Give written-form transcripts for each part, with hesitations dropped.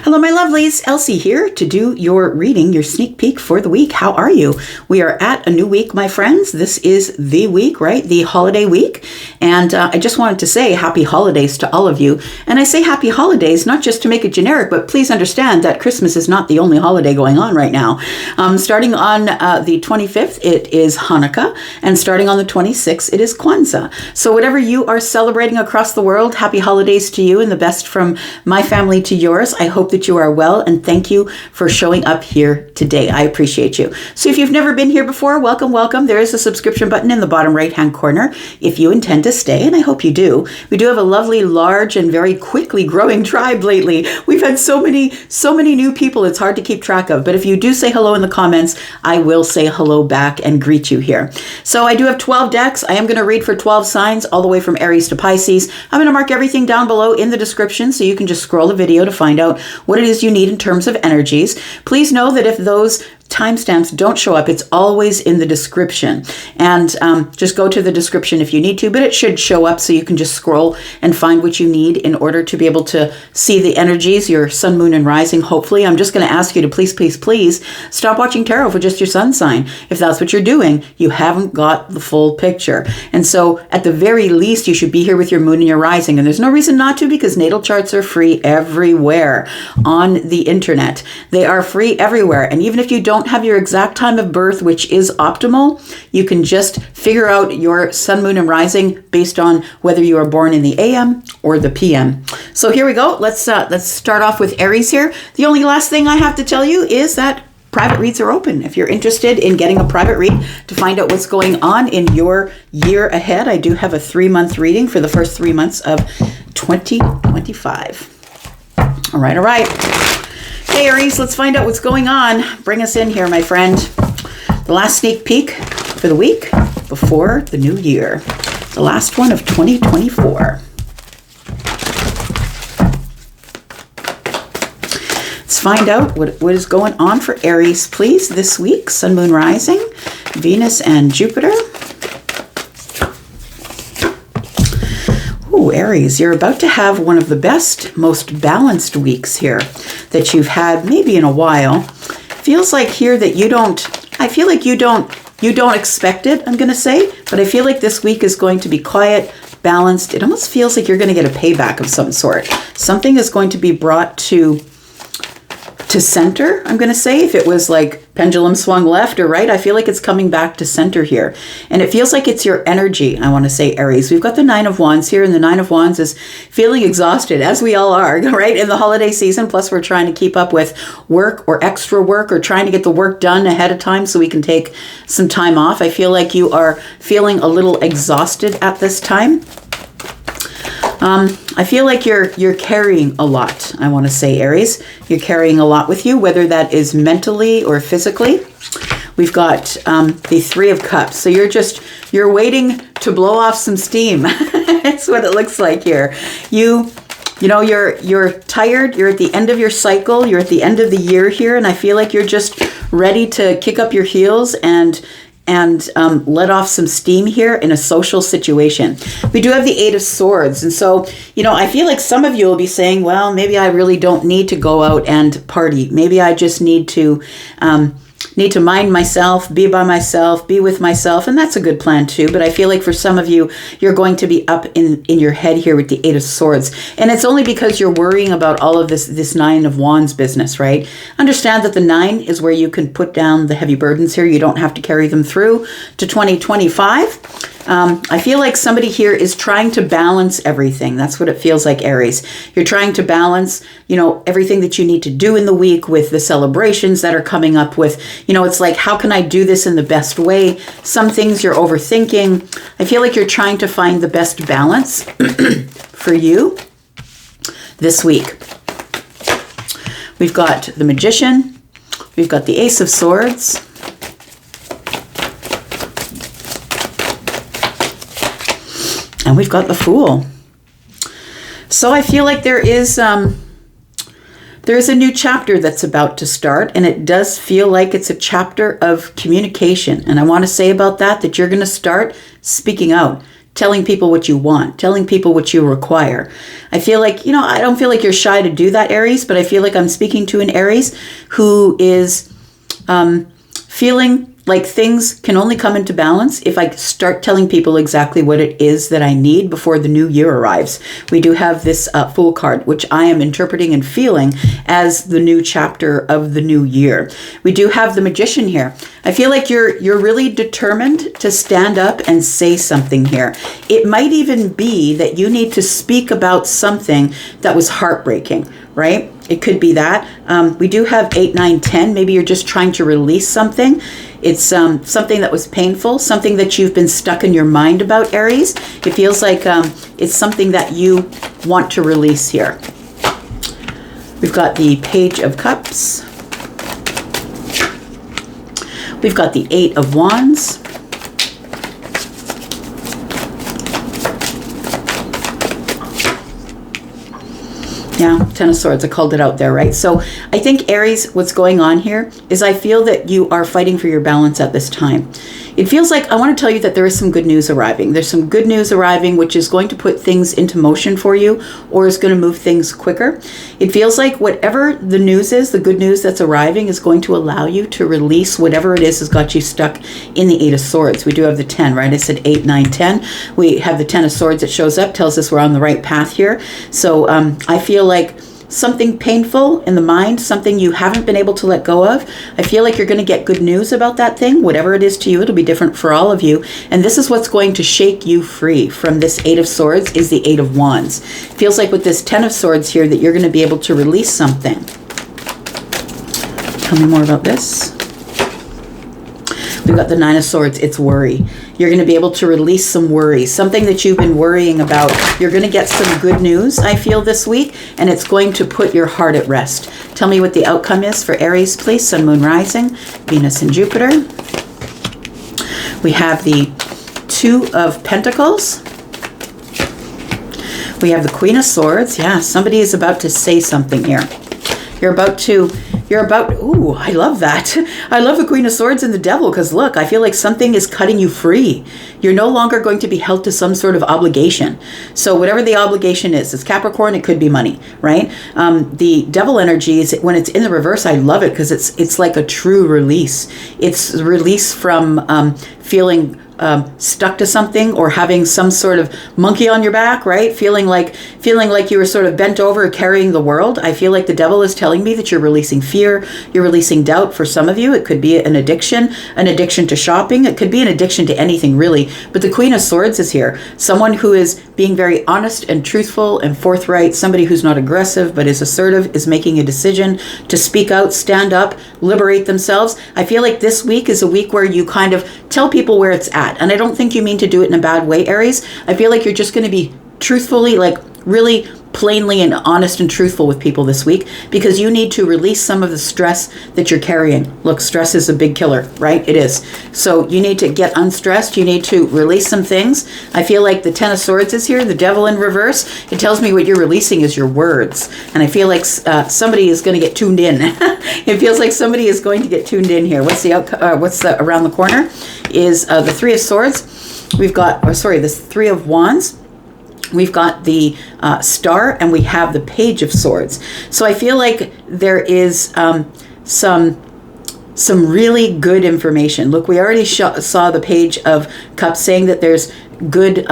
Hello, my lovelies. Elsie here to do your reading, your sneak peek for the week. How are you? We are at a new week, my friends. This is the week, right? The holiday week. And I just wanted to say happy holidays to all of you. And I say happy holidays, not just to make it generic, but please understand that Christmas is not the only holiday going on right now. Starting on the 25th, it is Hanukah. And starting on the 26th, it is Kwanzaa. So whatever you are celebrating across the world, happy holidays to you and the best from my family to yours. I hope that you are well, and thank you for showing up here today. I appreciate you. So if you've never been here before, welcome, welcome. There is a subscription button in the bottom right-hand corner if you intend to stay, and I hope you do. We do have a lovely, large, and very quickly growing tribe lately. We've had so many new people, it's hard to keep track of. But if you do say hello in the comments, I will say hello back and greet you here. So I do have 12 decks. I am going to read for 12 signs, all the way from Aries to Pisces. I'm going to mark everything down below in the description so you can just scroll the video to find out what it is you need in terms of energies. Please know that if those timestamps don't show up, it's always in the description. And just go to the description if you need to, but it should show up so you can just scroll and find what you need in order to be able to see the energies, your sun, moon, and rising. Hopefully, I'm just going to ask you to please stop watching tarot for just your sun sign. If that's what you're doing, you haven't got the full picture. And so at the very least, you should be here with your moon and your rising. And there's no reason not to, because natal charts are free everywhere on the internet. They are free everywhere. And even if you don't have your exact time of birth, which is optimal, you can just figure out your sun, moon, and rising based on whether you are born in the AM or the PM. So here we go. Let's start off with Aries here. The only last thing I have to tell you is that private reads are open. If you're interested in getting a private read to find out what's going on in your year ahead, I do have a 3-month reading for the first 3 months of 2025. All right. Hey, Aries, let's find out what's going on. Bring us in here, my friend. The last sneak peek for the week before the new year. The last one of 2024. Let's find out what is going on for Aries, please, this week. Sun, moon, rising, Venus, and Jupiter. Ooh, Aries, you're about to have one of the best, most balanced weeks here that you've had maybe in a while. Feels like here that you don't expect it, I'm going to say, but I feel like this week is going to be quiet, balanced. It almost feels like you're going to get a payback of some sort. Something is going to be brought to center, I'm going to say. If it was like pendulum swung left or right, I feel like it's coming back to center here. And it feels like it's your energy, I want to say, Aries. We've got the 9 of Wands here, and the 9 of Wands is feeling exhausted, as we all are, right, in the holiday season. Plus, we're trying to keep up with work or extra work, or trying to get the work done ahead of time so we can take some time off. I feel like you are feeling a little exhausted at this time. I feel like you're carrying a lot, I want to say, Aries. You're carrying a lot with you, whether that is mentally or physically. We've got the 3 of Cups. So you're waiting to blow off some steam. That's what it looks like here. You're tired. You're at the end of your cycle. You're at the end of the year here. And I feel like you're just ready to kick up your heels and let off some steam here in a social situation. We do have the 8 of Swords. And so, I feel like some of you will be saying, well, maybe I really don't need to go out and party. Maybe I just need to mind myself, be by myself, be with myself. And that's a good plan too. But I feel like for some of you, you're going to be up in your head here with the 8 of Swords. And it's only because you're worrying about all of this 9 of Wands business, right? Understand that the 9 is where you can put down the heavy burdens here. You don't have to carry them through to 2025. I feel like somebody here is trying to balance everything. That's what it feels like, Aries. You're trying to balance, everything that you need to do in the week with the celebrations that are coming up with, it's like, how can I do this in the best way? Some things you're overthinking. I feel like you're trying to find the best balance for you this week. We've got the Magician. We've got the Ace of Swords. And we've got the Fool. So I feel like there is a new chapter that's about to start, and it does feel like it's a chapter of communication. And I want to say about that you're going to start speaking out telling people what you want, telling people what you require. I feel like, I don't feel like you're shy to do that, Aries, but I feel like I'm speaking to an Aries who is feeling like things can only come into balance if I start telling people exactly what it is that I need before the new year arrives. We do have this Fool card, which I am interpreting and feeling as the new chapter of the new year. We do have the Magician here. I feel like you're really determined to stand up and say something here. It might even be that you need to speak about something that was heartbreaking, right? It could be that. We do have 8, 9, 10. Maybe you're just trying to release something. It's something that was painful, something that you've been stuck in your mind about, Aries. It feels like it's something that you want to release here. We've got the Page of Cups. We've got the 8 of Wands. Yeah, 10 of Swords. I called it out there, right? So I think, Aries, what's going on here is I feel that you are fighting for your balance at this time. It feels like I want to tell you that there is some good news arriving. There's some good news arriving, which is going to put things into motion for you, or is going to move things quicker. It feels like whatever the news is, the good news that's arriving, is going to allow you to release whatever it is has got you stuck in the 8 of Swords. We do have the 10, right? I said 8, 9, 10. We have the 10 of Swords that shows up, tells us we're on the right path here. So I feel like something painful in the mind, something you haven't been able to let go of. I feel like you're going to get good news about that thing. Whatever it is to you, it'll be different for all of you. And this is what's going to shake you free from this 8 of Swords is the 8 of Wands. It feels like with this 10 of Swords here that you're going to be able to release something. Tell me more about this. We've got the 9 of Swords. It's worry. You're going to be able to release some worries, something that you've been worrying about. You're going to get some good news, I feel, this week, and it's going to put your heart at rest. Tell me what the outcome is for Aries, please. Sun, Moon, Rising, Venus, and Jupiter. We have the 2 of Pentacles. We have the Queen of Swords. Yeah, somebody is about to say something here. Ooh, I love that. I love the Queen of Swords and the Devil because look, I feel like something is cutting you free. You're no longer going to be held to some sort of obligation. So whatever the obligation is, it's Capricorn, it could be money, right? The Devil energy, is when it's in the reverse, I love it because it's like a true release. It's release from feeling stuck to something or having some sort of monkey on your back, right? Feeling like you were sort of bent over carrying the world. I feel like the Devil is telling me that you're releasing fear, you're releasing doubt. For some of you, it could be an addiction to shopping. It could be an addiction to anything really. But the Queen of Swords is here. Someone who is being very honest and truthful and forthright, somebody who's not aggressive but is assertive, is making a decision to speak out, stand up, liberate themselves. I feel like this week is a week where you kind of tell people where it's at. And I don't think you mean to do it in a bad way, Aries. I feel like you're just going to be truthfully, like really plainly and honest and truthful with people this week because you need to release some of the stress that you're carrying. Look, stress is a big killer, right? It is. So you need to get unstressed. You need to release some things. I feel like the 10 of Swords is here, the Devil in reverse. It tells me what you're releasing is your words. And I feel like somebody is going to get tuned in. It feels like somebody is going to get tuned in here. What's around the corner is the 3 of Swords. We've got, the 3 of Wands. We've got the Star, and we have the Page of Swords. So I feel like there is some really good information. Look, we already saw the Page of Cups saying that there's good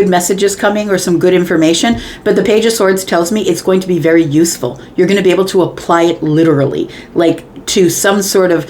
messages coming or some good information, but the Page of Swords tells me it's going to be very useful. You're going to be able to apply it literally, like to some sort of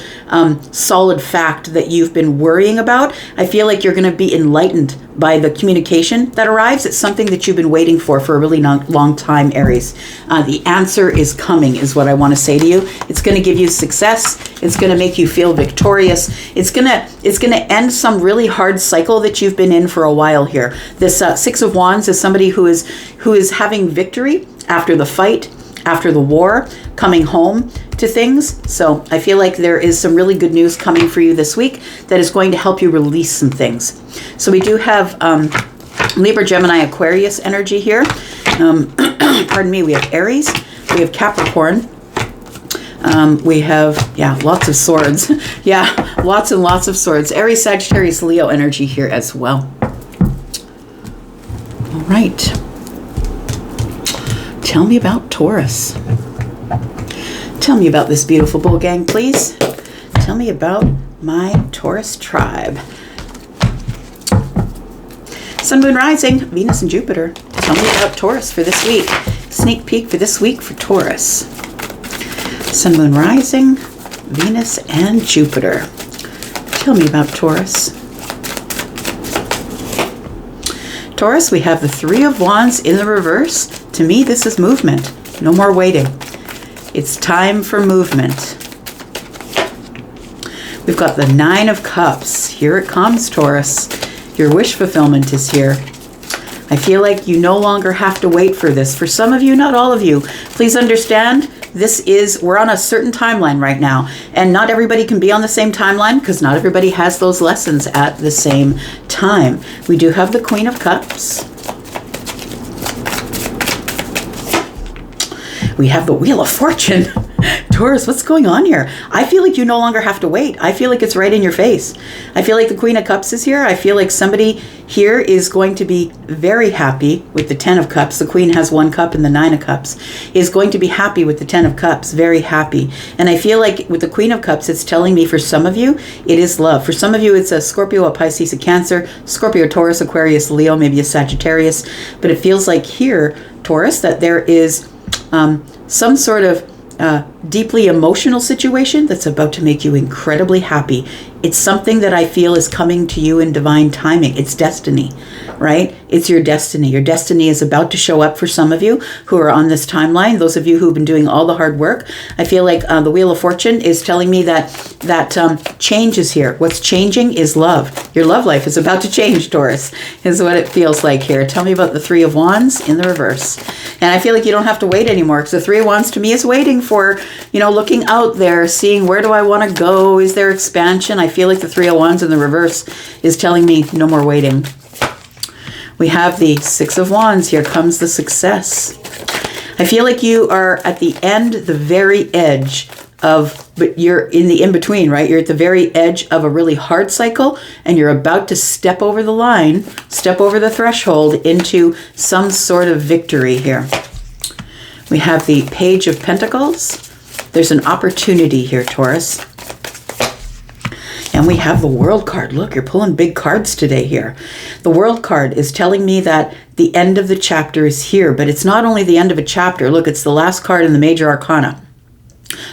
solid fact that you've been worrying about. I feel like you're going to be enlightened by the communication that arrives. It's something that you've been waiting for a really long time, Aries. The answer is coming is what I want to say to you. It's going to give you success. It's going to make you feel victorious. It's going to end some really hard cycle that you've been in for a while here. This 6 of Wands is somebody who is having victory after the fight, after the war, coming home to things. So I feel like there is some really good news coming for you this week that is going to help you release some things. So we do have Libra, Gemini, Aquarius energy here. Pardon me, we have Aries, we have Capricorn, we have, lots of swords. Lots and lots of swords. Aries, Sagittarius, Leo energy here as well. right. Tell me about Taurus. Tell me about this beautiful bull gang, please. Tell me about my Taurus tribe. Sun, Moon, Rising, Venus and Jupiter. Tell me about Taurus for this week. Sneak peek for this week for Taurus. Sun, Moon, Rising, Venus and Jupiter. Tell me about Taurus. Taurus, we have the Three of Wands in the reverse. To me, this is movement. No more waiting. It's time for movement. We've got the Nine of Cups. Here it comes, Taurus. Your wish fulfillment is here. I feel like you no longer have to wait for this. For some of you, not all of you, please understand, we're on a certain timeline right now, and not everybody can be on the same timeline because not everybody has those lessons at the same time. We do have the Queen of Cups. We have the Wheel of Fortune. Taurus, what's going on here? I feel like you no longer have to wait. I feel like it's right in your face. I feel like the Queen of Cups is here. I feel like somebody here is going to be very happy with the Ten of Cups. The Queen has one cup and the Nine of Cups. Is going to be happy with the Ten of Cups. Very happy. And I feel like with the Queen of Cups, it's telling me for some of you, it is love. For some of you, it's a Scorpio, a Pisces, a Cancer, Scorpio, Taurus, Aquarius, Leo, maybe a Sagittarius. But it feels like here, Taurus, that there is some sort of deeply emotional situation that's about to make you incredibly happy. It's something that I feel is coming to you in divine timing. It's destiny, right? It's your destiny. Your destiny is about to show up for some of you who are on this timeline. Those of you who've been doing all the hard work. I feel like the Wheel of Fortune is telling me that change is here. What's changing is love. Your love life is about to change, Taurus, is what it feels like here. Tell me about the Three of Wands in the reverse. And I feel like you don't have to wait anymore because the Three of Wands to me is waiting for, looking out there, seeing where do I want to go? Is there expansion? I feel like the Three of Wands in the reverse is telling me no more waiting. We have the Six of Wands. Here comes the success. I feel like you are at the end, the very edge but you're in the in-between, right? You're at the very edge of a really hard cycle and you're about to step over the line, step over the threshold into some sort of victory here. We have the Page of Pentacles. There's an opportunity here, Taurus. And we have the World card. Look, you're pulling big cards today here. The World card is telling me that the end of the chapter is here, but it's not only the end of a chapter. Look, it's the last card in the Major Arcana.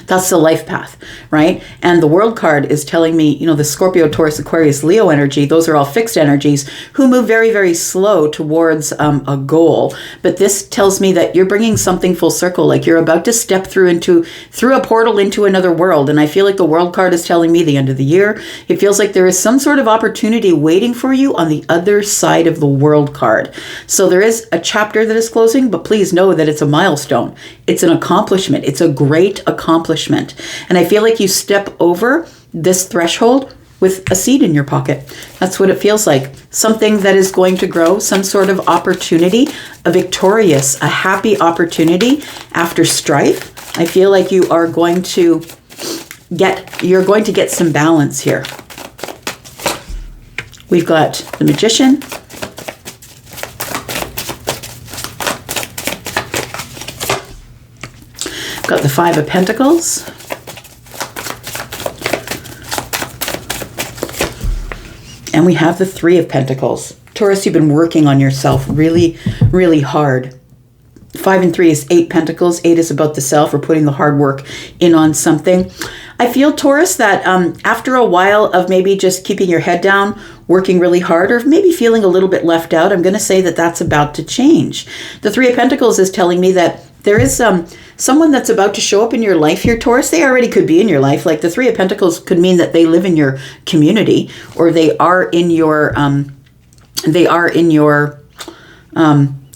That's the life path, right? And the World card is telling me, the Scorpio, Taurus, Aquarius, Leo energy, those are all fixed energies who move very, very slow towards a goal. But this tells me that you're bringing something full circle, like you're about to step through a portal into another world. And I feel like the World card is telling me the end of the year. It feels like there is some sort of opportunity waiting for you on the other side of the World card. So there is a chapter that is closing, but please know that it's a milestone. It's an accomplishment. It's a great accomplishment. And I feel like you step over this threshold with a seed in your pocket. That's what it feels like. Something that is going to grow, some sort of opportunity, a victorious, a happy opportunity after strife. I feel like you're going to get some balance here. We've got the Magician. Got the Five of Pentacles. And we have the Three of Pentacles. Taurus, you've been working on yourself really, really hard. 5 and 3 is 8 Pentacles. 8 is about the self, or putting the hard work in on something. I feel, Taurus, that after a while of maybe just keeping your head down, working really hard, or maybe feeling a little bit left out, I'm going to say that that's about to change. The Three of Pentacles is telling me that there is someone that's about to show up in your life here, Taurus. They already could be in your life. Like the Three of Pentacles could mean that they live in your community, or they are in your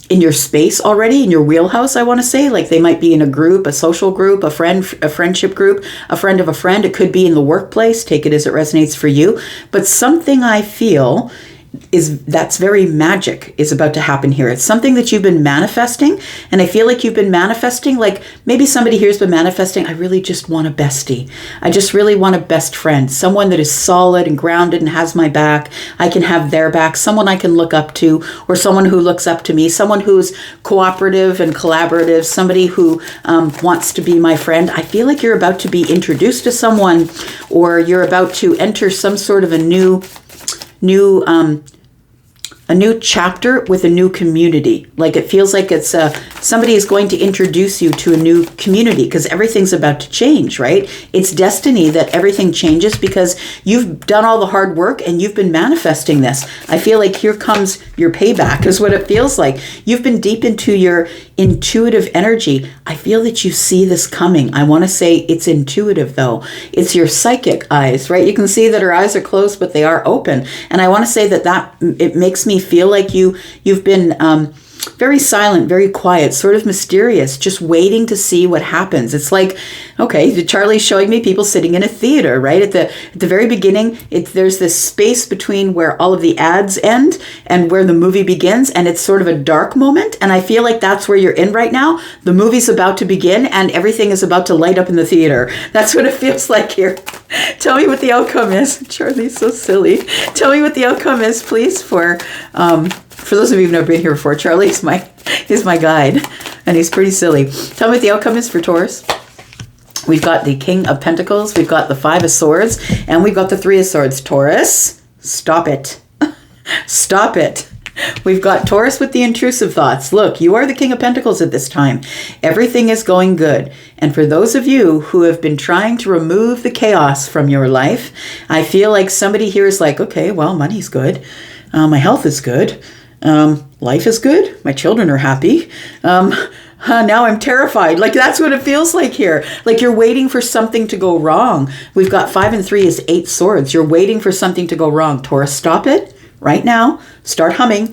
in your space already, in your wheelhouse, I want to say. Like they might be in a group, a social group, a friendship group, a friend of a friend. It could be in the workplace. Take it as it resonates for you. But something I feel that's very magic is about to happen here. It's something that you've been manifesting, and I feel like you've been manifesting, like maybe somebody here's been manifesting, I really just want a bestie. I just really want a best friend, someone that is solid and grounded and has my back. I can have their back, someone I can look up to, or someone who looks up to me, someone who's cooperative and collaborative, somebody who wants to be my friend. I feel like you're about to be introduced to someone, or you're about to enter some sort of a new chapter with a new community. Like it feels like it's somebody is going to introduce you to a new community, because everything's about to change, right? It's destiny that everything changes because you've done all the hard work and you've been manifesting this. I feel like here comes your payback is what it feels like. You've been deep into your intuitive energy. I feel that you see this coming. I want to say it's intuitive though. It's your psychic eyes, right? You can see that her eyes are closed, but they are open. And I want to say that it makes me feel like you've been very silent, very quiet, sort of mysterious, just waiting to see what happens. It's like, okay, Charlie's showing me people sitting in a theater, right? At the very beginning, there's this space between where all of the ads end and where the movie begins, and it's sort of a dark moment, and I feel like that's where you're in right now. The movie's about to begin, and everything is about to light up in the theater. That's what it feels like here. Tell me what the outcome is. Charlie's so silly. Tell me what the outcome is, please, for those of you who've never been here before. Charlie is my guide, and he's pretty silly. Tell me what the outcome is for Taurus. We've got the King of Pentacles, we've got the Five of Swords, and we've got the Three of Swords. Taurus, stop it. Stop it. We've got Taurus with the intrusive thoughts. Look, you are the King of Pentacles at this time. Everything is going good. And for those of you who have been trying to remove the chaos from your life, I feel like somebody here is like, okay, well, money's good. My health is good. Life is good. My children are happy. Now I'm terrified. Like that's what it feels like here. Like you're waiting for something to go wrong. We've got 5 and 3 is 8 swords. You're waiting for something to go wrong. Taurus, stop it right now. Start humming.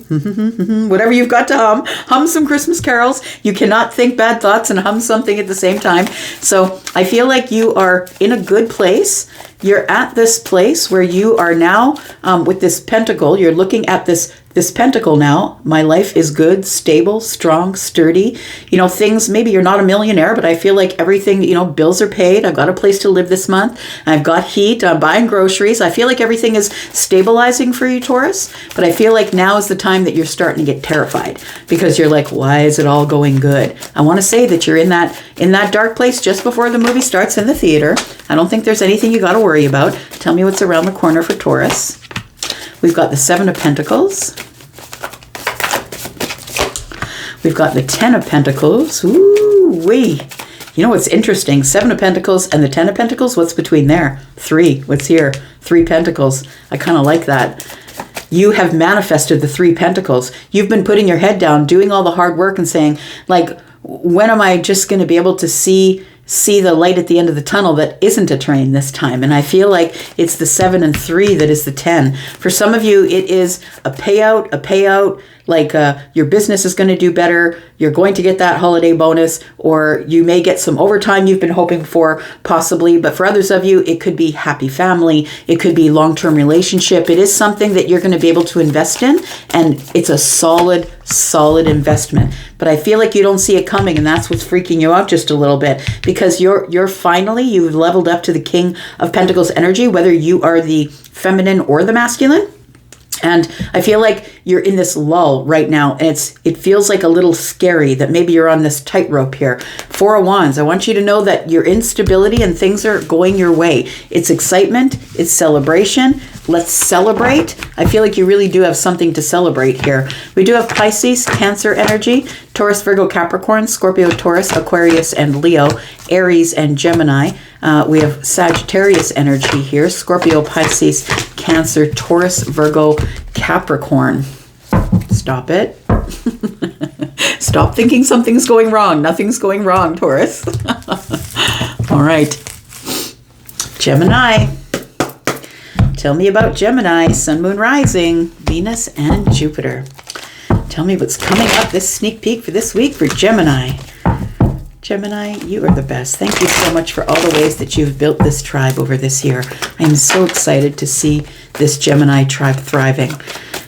Whatever you've got to hum. Hum some Christmas carols. You cannot think bad thoughts and hum something at the same time. So I feel like you are in a good place. You're at this place where you are now with this pentacle. You're looking at this pentacle now. My life is good, stable, strong, sturdy. You know, things, maybe you're not a millionaire, but I feel like everything, you know, bills are paid. I've got a place to live this month. I've got heat. I'm buying groceries. I feel like everything is stabilizing for you, Taurus. But I feel like now is the time that you're starting to get terrified because you're like, why is it all going good? I want to say that you're in that dark place just before the movie starts in the theater. I don't think there's anything you got to worry about. Tell me what's around the corner for Taurus. We've got the 7 of Pentacles. We've got the 10 of Pentacles. Ooh-wee. You know what's interesting? 7 of Pentacles and the 10 of Pentacles, what's between there? 3. What's here? 3 Pentacles. I kind of like that. You have manifested the 3 Pentacles. You've been putting your head down, doing all the hard work and saying, like, when am I just going to be able to see the light at the end of the tunnel that isn't a train this time? And I feel like it's the 7 and 3 that is the 10. For some of you, it is a payout, like your business is going to do better. You're going to get that holiday bonus, or you may get some overtime you've been hoping for, possibly. But for others of you, it could be happy family. It could be long-term relationship. It is something that you're going to be able to invest in, and it's a solid investment. But I feel like you don't see it coming, and that's what's freaking you out just a little bit, because you've leveled up to the King of Pentacles energy, whether you are the feminine or the masculine. And I feel like you're in this lull right now, and it feels like a little scary that maybe you're on this tightrope here. 4 of Wands, I want you to know that you're in stability and things are going your way. It's excitement, it's celebration. Let's celebrate. I feel like you really do have something to celebrate here. We do have Pisces, Cancer energy, Taurus, Virgo, Capricorn, Scorpio, Taurus, Aquarius, and Leo, Aries, and Gemini. We have Sagittarius energy here, Scorpio, Pisces, Cancer, Taurus, Virgo, Capricorn. Stop it. Stop thinking something's going wrong. Nothing's going wrong, Taurus. All right. Gemini. Tell me about Gemini, Sun, Moon, Rising, Venus, and Jupiter. Tell me what's coming up, this sneak peek for this week for Gemini. Gemini, you are the best. Thank you so much for all the ways that you've built this tribe over this year. I am so excited to see this Gemini tribe thriving.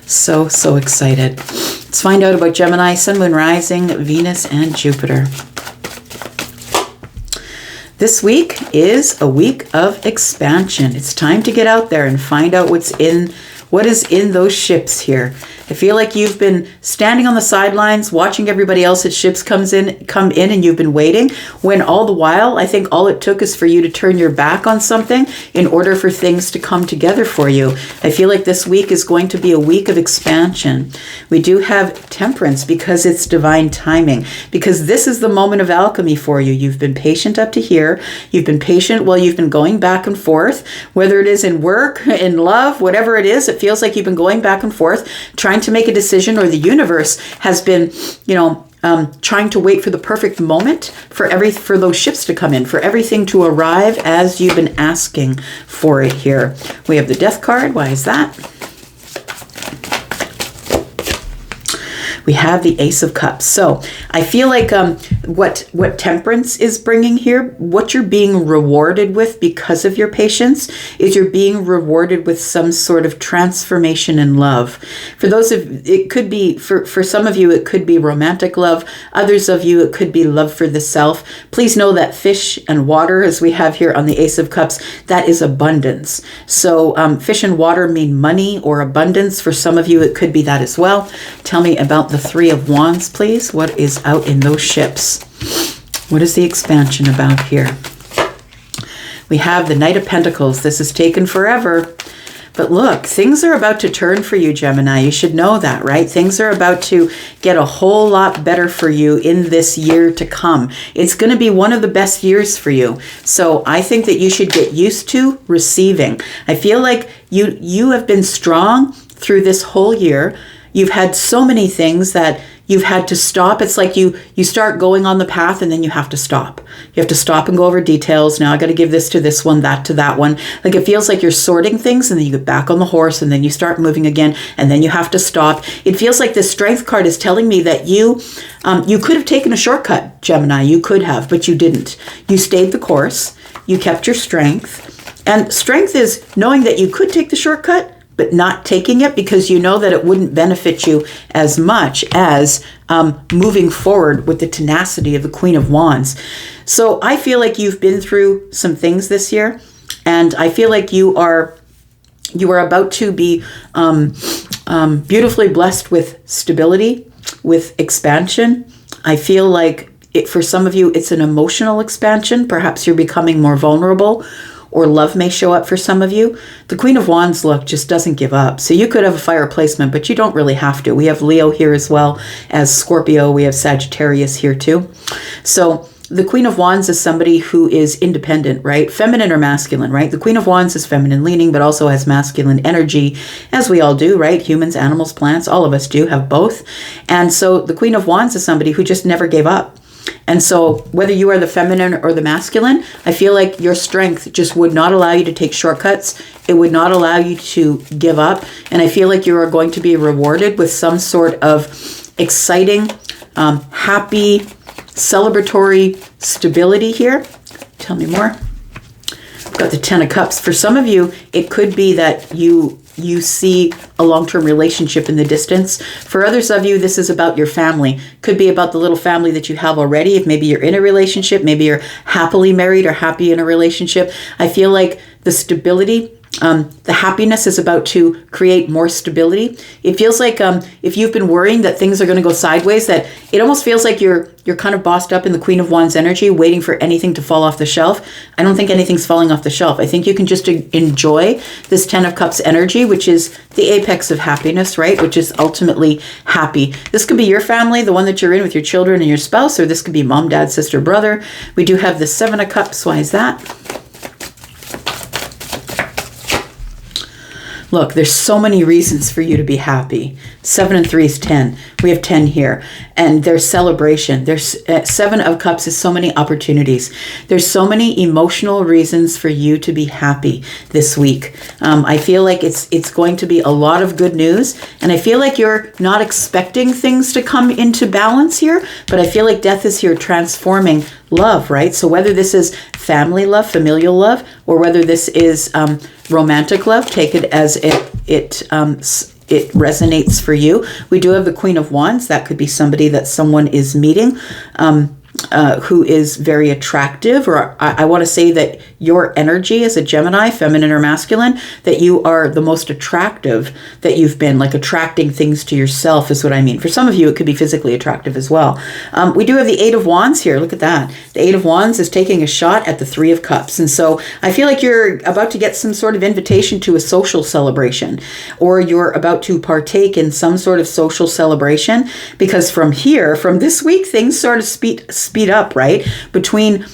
So, so excited. Let's find out about Gemini, Sun, Moon, Rising, Venus, and Jupiter. This week is a week of expansion. It's time to get out there and find out what is in those ships here. I feel like you've been standing on the sidelines watching everybody else's ships come in and you've been waiting, when all the while I think all it took is for you to turn your back on something in order for things to come together for you. I feel like this week is going to be a week of expansion. We do have Temperance because it's divine timing, because this is the moment of alchemy for you. You've been patient up to here. You've been patient while you've been going back and forth, whether it is in work, in love, whatever it is. It feels like you've been going back and forth, trying to make a decision, or the universe has been, trying to wait for the perfect moment for those ships to come in, for everything to arrive as you've been asking for it here. We have the Death card. Why is that? We have the Ace of Cups. So I feel like what Temperance is bringing here, what you're being rewarded with because of your patience, is you're being rewarded with some sort of transformation in love. For those of it could be for some of you, it could be romantic love. Others of you, it could be love for the self. Please know that fish and water, as we have here on the Ace of Cups, that is abundance. So fish and water mean money or abundance. For some of you, it could be that as well. Tell me about the Three of Wands, please. What is out in those ships? What is the expansion about here? We have the Knight of Pentacles. This has taken forever. But look, things are about to turn for you, Gemini. You should know that, right? Things are about to get a whole lot better for you in this year to come. It's going to be one of the best years for you. So I think that you should get used to receiving. I feel like you have been strong through this whole year. You've had so many things that you've had to stop. It's like you start going on the path and then you have to stop. You have to stop and go over details. Now I got to give this to this one, that to that one. Like it feels like you're sorting things and then you get back on the horse and then you start moving again and then you have to stop. It feels like the Strength card is telling me that you could have taken a shortcut, Gemini. You could have, but you didn't. You stayed the course. You kept your strength. And strength is knowing that you could take the shortcut, but not taking it because you know that it wouldn't benefit you as much as moving forward with the tenacity of the Queen of Wands. So I feel like you've been through some things this year, and I feel like you are about to be beautifully blessed with stability, with expansion. I feel like for some of you, it's an emotional expansion. Perhaps you're becoming more vulnerable, or love may show up for some of you. The Queen of Wands, look, just doesn't give up. So you could have a fire placement, but you don't really have to. We have Leo here as well as Scorpio. We have Sagittarius here too. So the Queen of Wands is somebody who is independent, right? Feminine or masculine, right? The Queen of Wands is feminine leaning, but also has masculine energy, as we all do, right? Humans, animals, plants, all of us do have both. And so the Queen of Wands is somebody who just never gave up. And so whether you are the feminine or the masculine, I feel like your strength just would not allow you to take shortcuts. It would not allow you to give up. And I feel like you are going to be rewarded with some sort of exciting, happy, celebratory stability here. Tell me more. I've got the Ten of Cups. For some of you, it could be that you see a long-term relationship in the distance. For others of you, this is about your family. Could be about the little family that you have already. If maybe you're in a relationship, maybe you're happily married or happy in a relationship. I feel like the stability, the happiness is about to create more stability. It feels like if you've been worrying that things are going to go sideways, that it almost feels like you're kind of bossed up in the Queen of Wands energy, waiting for anything to fall off the shelf. I don't think anything's falling off the shelf. I think you can just enjoy this Ten of Cups energy, which is the apex of happiness, right? Which is ultimately happy. This could be your family, the one that you're in with your children and your spouse, or this could be mom, dad, sister, brother. We do have the Seven of Cups. Why is that? Look, there's so many reasons for you to be happy. 7 and 3 is 10. We have 10 here. And there's celebration. There's 7 of Cups is so many opportunities. There's so many emotional reasons for you to be happy this week. I feel like it's going to be a lot of good news. And I feel like you're not expecting things to come into balance here. But I feel like death is here transforming love, right? So whether this is family love, familial love, or whether this is romantic love, take it as it it resonates for you. We do have the Queen of Wands. That could be somebody that someone is meeting who is very attractive, or I want to say that your energy as a Gemini, feminine or masculine, that you are the most attractive that you've been, like attracting things to yourself is what I mean. For some of you, it could be physically attractive as well. We do have the Eight of Wands here. Look at that. The Eight of Wands is taking a shot at the Three of Cups. And so I feel like you're about to get some sort of invitation to a social celebration, or you're about to partake in some sort of social celebration, because from here, from this week, things sort of speed up, right? Between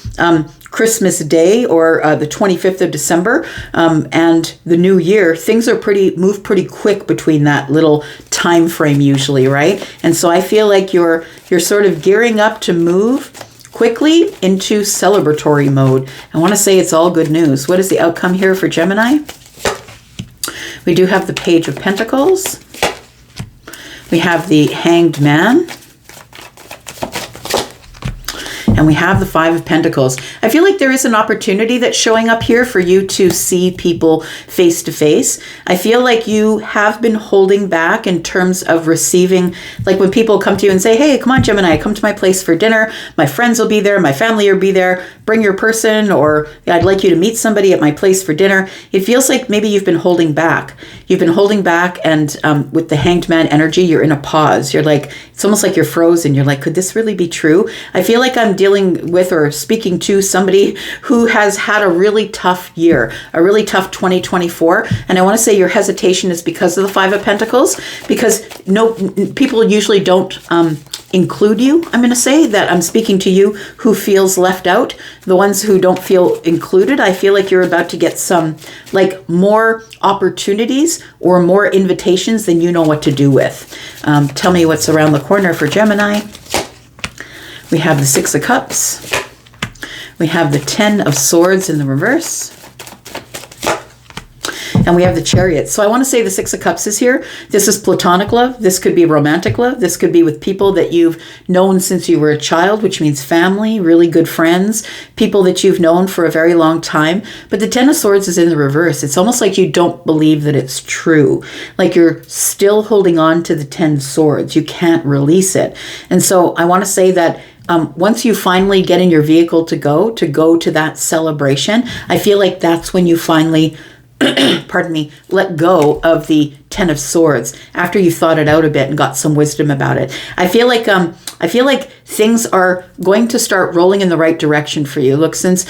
Christmas Day, or the 25th of December, and the New Year, things are move pretty quick between that little time frame usually, right? And so I feel like you're sort of gearing up to move quickly into celebratory mode. I want to say it's all good news. What is the outcome here for Gemini? We do have the Page of Pentacles. We have the Hanged Man. And we have the Five of Pentacles. I feel like there is an opportunity that's showing up here for you to see people face to face. I feel like you have been holding back in terms of receiving, like when people come to you and say, hey, come on, Gemini, come to my place for dinner. My friends will be there. My family will be there. Bring your person, or I'd like you to meet somebody at my place for dinner. It feels like maybe you've been holding back. You've been holding back, and with the Hanged Man energy, you're in a pause. You're like, it's almost like you're frozen. You're like, could this really be true? I feel like I'm dealing with or speaking to somebody who has had a really tough year, a really tough 2024. And I want to say your hesitation is because of the Five of Pentacles, because people usually don't include you. I'm going to say that I'm speaking to you who feels left out. The ones who don't feel included, I feel like you're about to get some, like, more opportunities or more invitations than you know what to do with. Tell me what's around the corner for Gemini. We have the Six of Cups. We have the Ten of Swords in the reverse. And we have the Chariot. So I want to say the Six of Cups is here. This is platonic love. This could be romantic love. This could be with people that you've known since you were a child, which means family, really good friends, people that you've known for a very long time. But the Ten of Swords is in the reverse. It's almost like you don't believe that it's true. Like you're still holding on to the Ten Swords. You can't release it. And so I want to say that once you finally get in your vehicle to go to that celebration, I feel like that's when you finally, pardon me, let go of the Ten of Swords after you thought it out a bit and got some wisdom about it. I feel like things are going to start rolling in the right direction for you. Look, since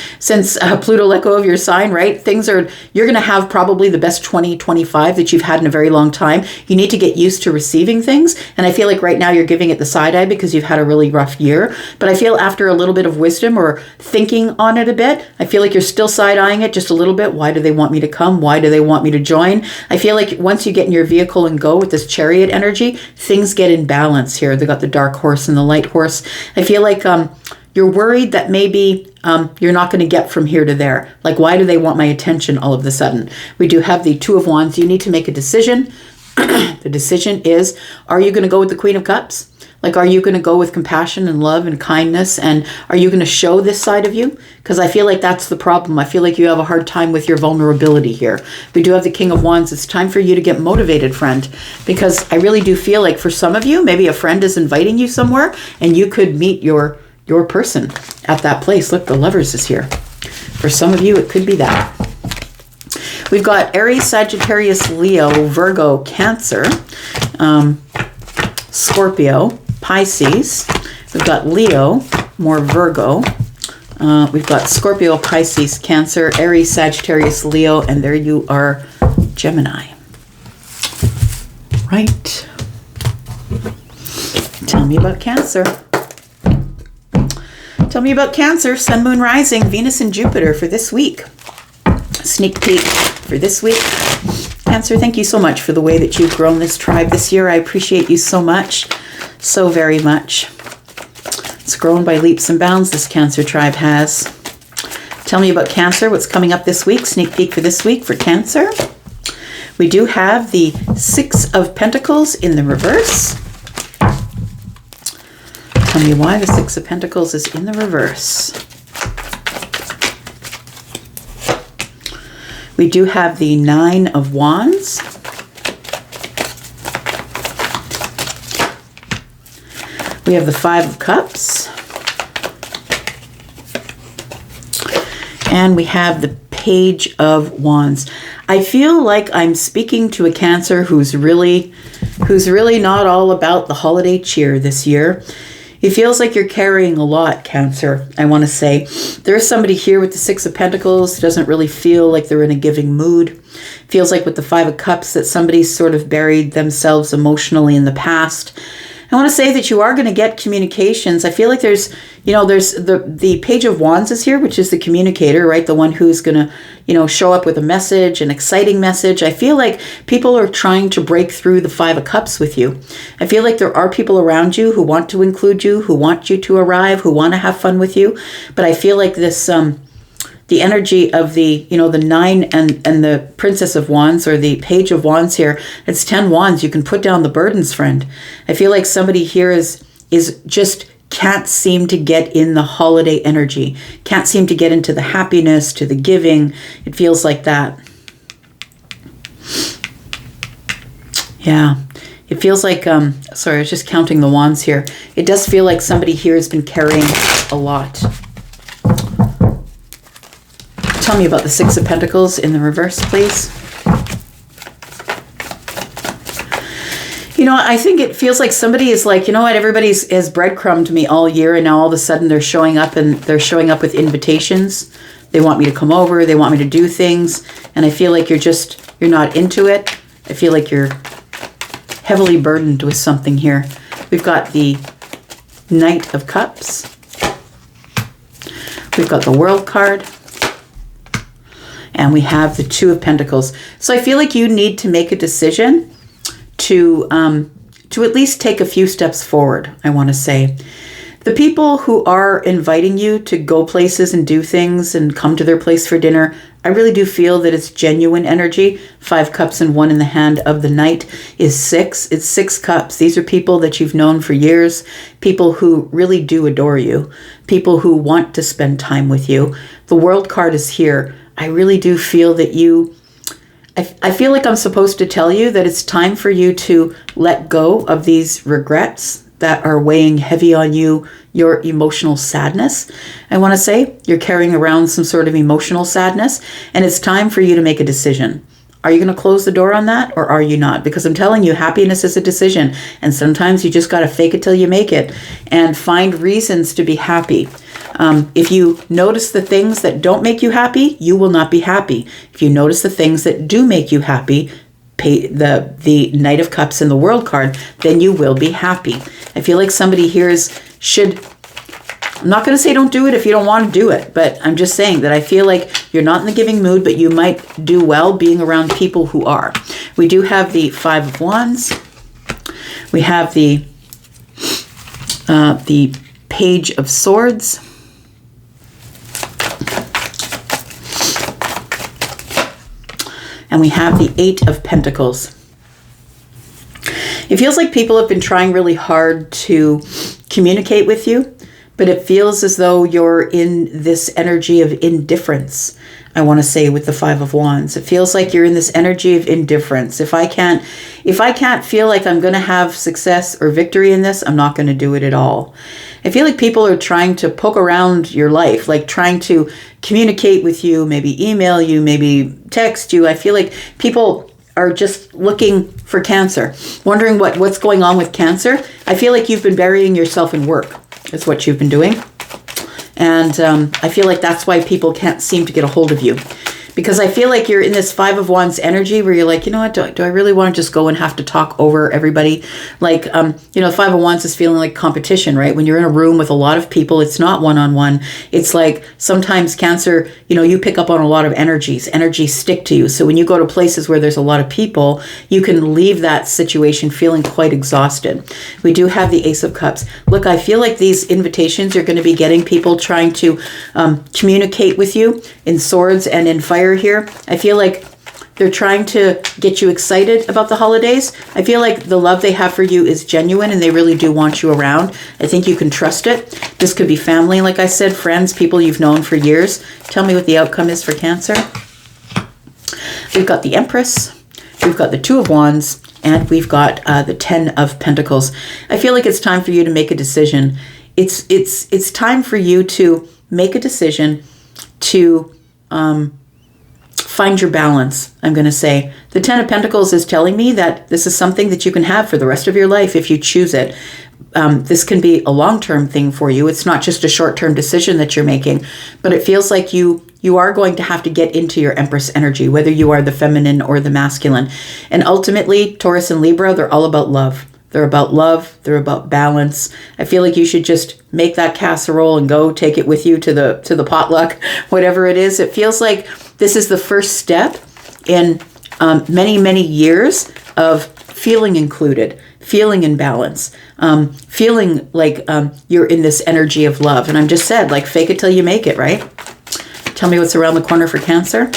Pluto let go of your sign, right? You're going to have probably the best 2025 that you've had in a very long time. You need to get used to receiving things. And I feel like right now you're giving it the side eye because you've had a really rough year. But I feel after a little bit of wisdom or thinking on it a bit, I feel like you're still side eyeing it just a little bit. Why do they want me to come? Why do they want me to join? I feel like once you get in your vehicle and go with this Chariot energy, things get in balance here. They got the dark horse and the light horse. I feel like you're worried that maybe you're not going to get from here to there. Like, why do they want my attention all of a sudden? We do have the Two of Wands. You need to make a decision. The decision is, are you going to go with the Queen of Cups? Like, are you going to go with compassion and love and kindness? And are you going to show this side of you? Because I feel like that's the problem. I feel like you have a hard time with your vulnerability here. We do have the King of Wands. It's time for you to get motivated, friend. Because I really do feel like for some of you, maybe a friend is inviting you somewhere and you could meet your person at that place. Look, the Lovers is here. For some of you, it could be that. We've got Aries, Sagittarius, Leo, Virgo, Cancer, Scorpio, Pisces. We've got Leo, more Virgo. We've got Scorpio, Pisces, Cancer, Aries, Sagittarius, Leo, and there you are, Gemini. Right. Tell me about Cancer. Tell me about Cancer, Sun, Moon, Rising, Venus, and Jupiter for this week. Sneak peek for this week. Cancer, thank you so much for the way that you've grown this tribe this year. I appreciate you so much, so very much. It's grown by leaps and bounds, this Cancer tribe has. Tell me about Cancer, what's coming up this week. Sneak peek for this week for Cancer. We do have the Six of Pentacles in the reverse. Tell me why the Six of Pentacles is in the reverse. We do have the Nine of Wands. We have the Five of Cups. And we have the Page of Wands. I feel like I'm speaking to a Cancer who's really not all about the holiday cheer this year. It feels like you're carrying a lot, Cancer, I want to say. There's somebody here with the Six of Pentacles who doesn't really feel like they're in a giving mood. Feels like with the Five of Cups that somebody's sort of buried themselves emotionally in the past. I want to say that you are going to get communications. I feel like there's the Page of Wands is here, which is the communicator, right? The one who's going to, show up with a message, an exciting message. I feel like people are trying to break through the Five of Cups with you. I feel like there are people around you who want to include you, who want you to arrive, who want to have fun with you. But I feel like this, the energy of the, the Nine and the Princess of Wands, or the Page of Wands here, it's 10 wands. You can put down the burdens, friend. I feel like somebody here is just can't seem to get in the holiday energy, can't seem to get into the happiness, to the giving. It feels like that. Yeah. It feels like, sorry, I was just counting the wands here. It does feel like somebody here has been carrying a lot. Tell me about the Six of Pentacles in the reverse, please. I think it feels like somebody is like, everybody has breadcrumbed me all year, and now all of a sudden they're showing up, and they're showing up with invitations. They want me to come over. They want me to do things. And I feel like you're not into it. I feel like you're heavily burdened with something here. We've got the Knight of Cups. We've got the World card. And we have the Two of Pentacles. So I feel like you need to make a decision to at least take a few steps forward, I want to say. The people who are inviting you to go places and do things and come to their place for dinner, I really do feel that it's genuine energy. 5 cups and 1 in the hand of the Knight is 6. It's 6 cups. These are people that you've known for years, people who really do adore you, people who want to spend time with you. The World card is here. I really do feel that I feel like I'm supposed to tell you that it's time for you to let go of these regrets that are weighing heavy on you, your emotional sadness. I want to say you're carrying around some sort of emotional sadness, and it's time for you to make a decision. Are you going to close the door on that, or are you not? Because I'm telling you, happiness is a decision, and sometimes you just got to fake it till you make it and find reasons to be happy. If you notice the things that don't make you happy, you will not be happy. If you notice the things that do make you happy, the Knight of Cups and the World card, then you will be happy. I feel like somebody here I'm not going to say don't do it if you don't want to do it, but I'm just saying that I feel like you're not in the giving mood, but you might do well being around people who are. We do have the Five of Wands. We have the Page of Swords. And we have the Eight of Pentacles. It feels like people have been trying really hard to communicate with you, but it feels as though you're in this energy of indifference. I want to say with the Five of Wands, it feels like you're in this energy of indifference. If I can't feel like I'm going to have success or victory in this, I'm not going to do it at all. I feel like people are trying to poke around your life, like trying to communicate with you, maybe email you, maybe text you. I feel like people are just looking for Cancer, wondering what's going on with Cancer. I feel like you've been burying yourself in work. That's what you've been doing. And I feel like that's why people can't seem to get a hold of you. Because I feel like you're in this Five of Wands energy where you're like, you know what, do I really want to just go and have to talk over everybody? Like, the Five of Wands is feeling like competition, right? When you're in a room with a lot of people, it's not one-on-one. It's like sometimes Cancer, you pick up on a lot of energies. Energies stick to you. So when you go to places where there's a lot of people, you can leave that situation feeling quite exhausted. We do have the Ace of Cups. Look, I feel like these invitations are going to be getting people trying to communicate with you in swords and in fire here. I feel like they're trying to get you excited about the holidays. I feel like the love they have for you is genuine and they really do want you around. I think you can trust it. This could be family, like I said, friends, people you've known for years. Tell me what the outcome is for Cancer. We've got the Empress. we've got the Two of Wands, and we've got the Ten of Pentacles. I feel like it's time for you to make a decision. It's time for you to make a decision to find your balance, I'm going to say. The Ten of Pentacles is telling me that this is something that you can have for the rest of your life if you choose it. This can be a long-term thing for you. It's not just a short-term decision that you're making, but it feels like you are going to have to get into your Empress energy, whether you are the feminine or the masculine. And ultimately, Taurus and Libra, they're all about love. They're about love. They're about balance. I feel like you should just make that casserole and go take it with you to the potluck, whatever it is. It feels like this is the first step in many, many years of feeling included, feeling in balance, feeling like you're in this energy of love. And I'm just said, like, fake it till you make it, right? Tell me what's around the corner for Cancer.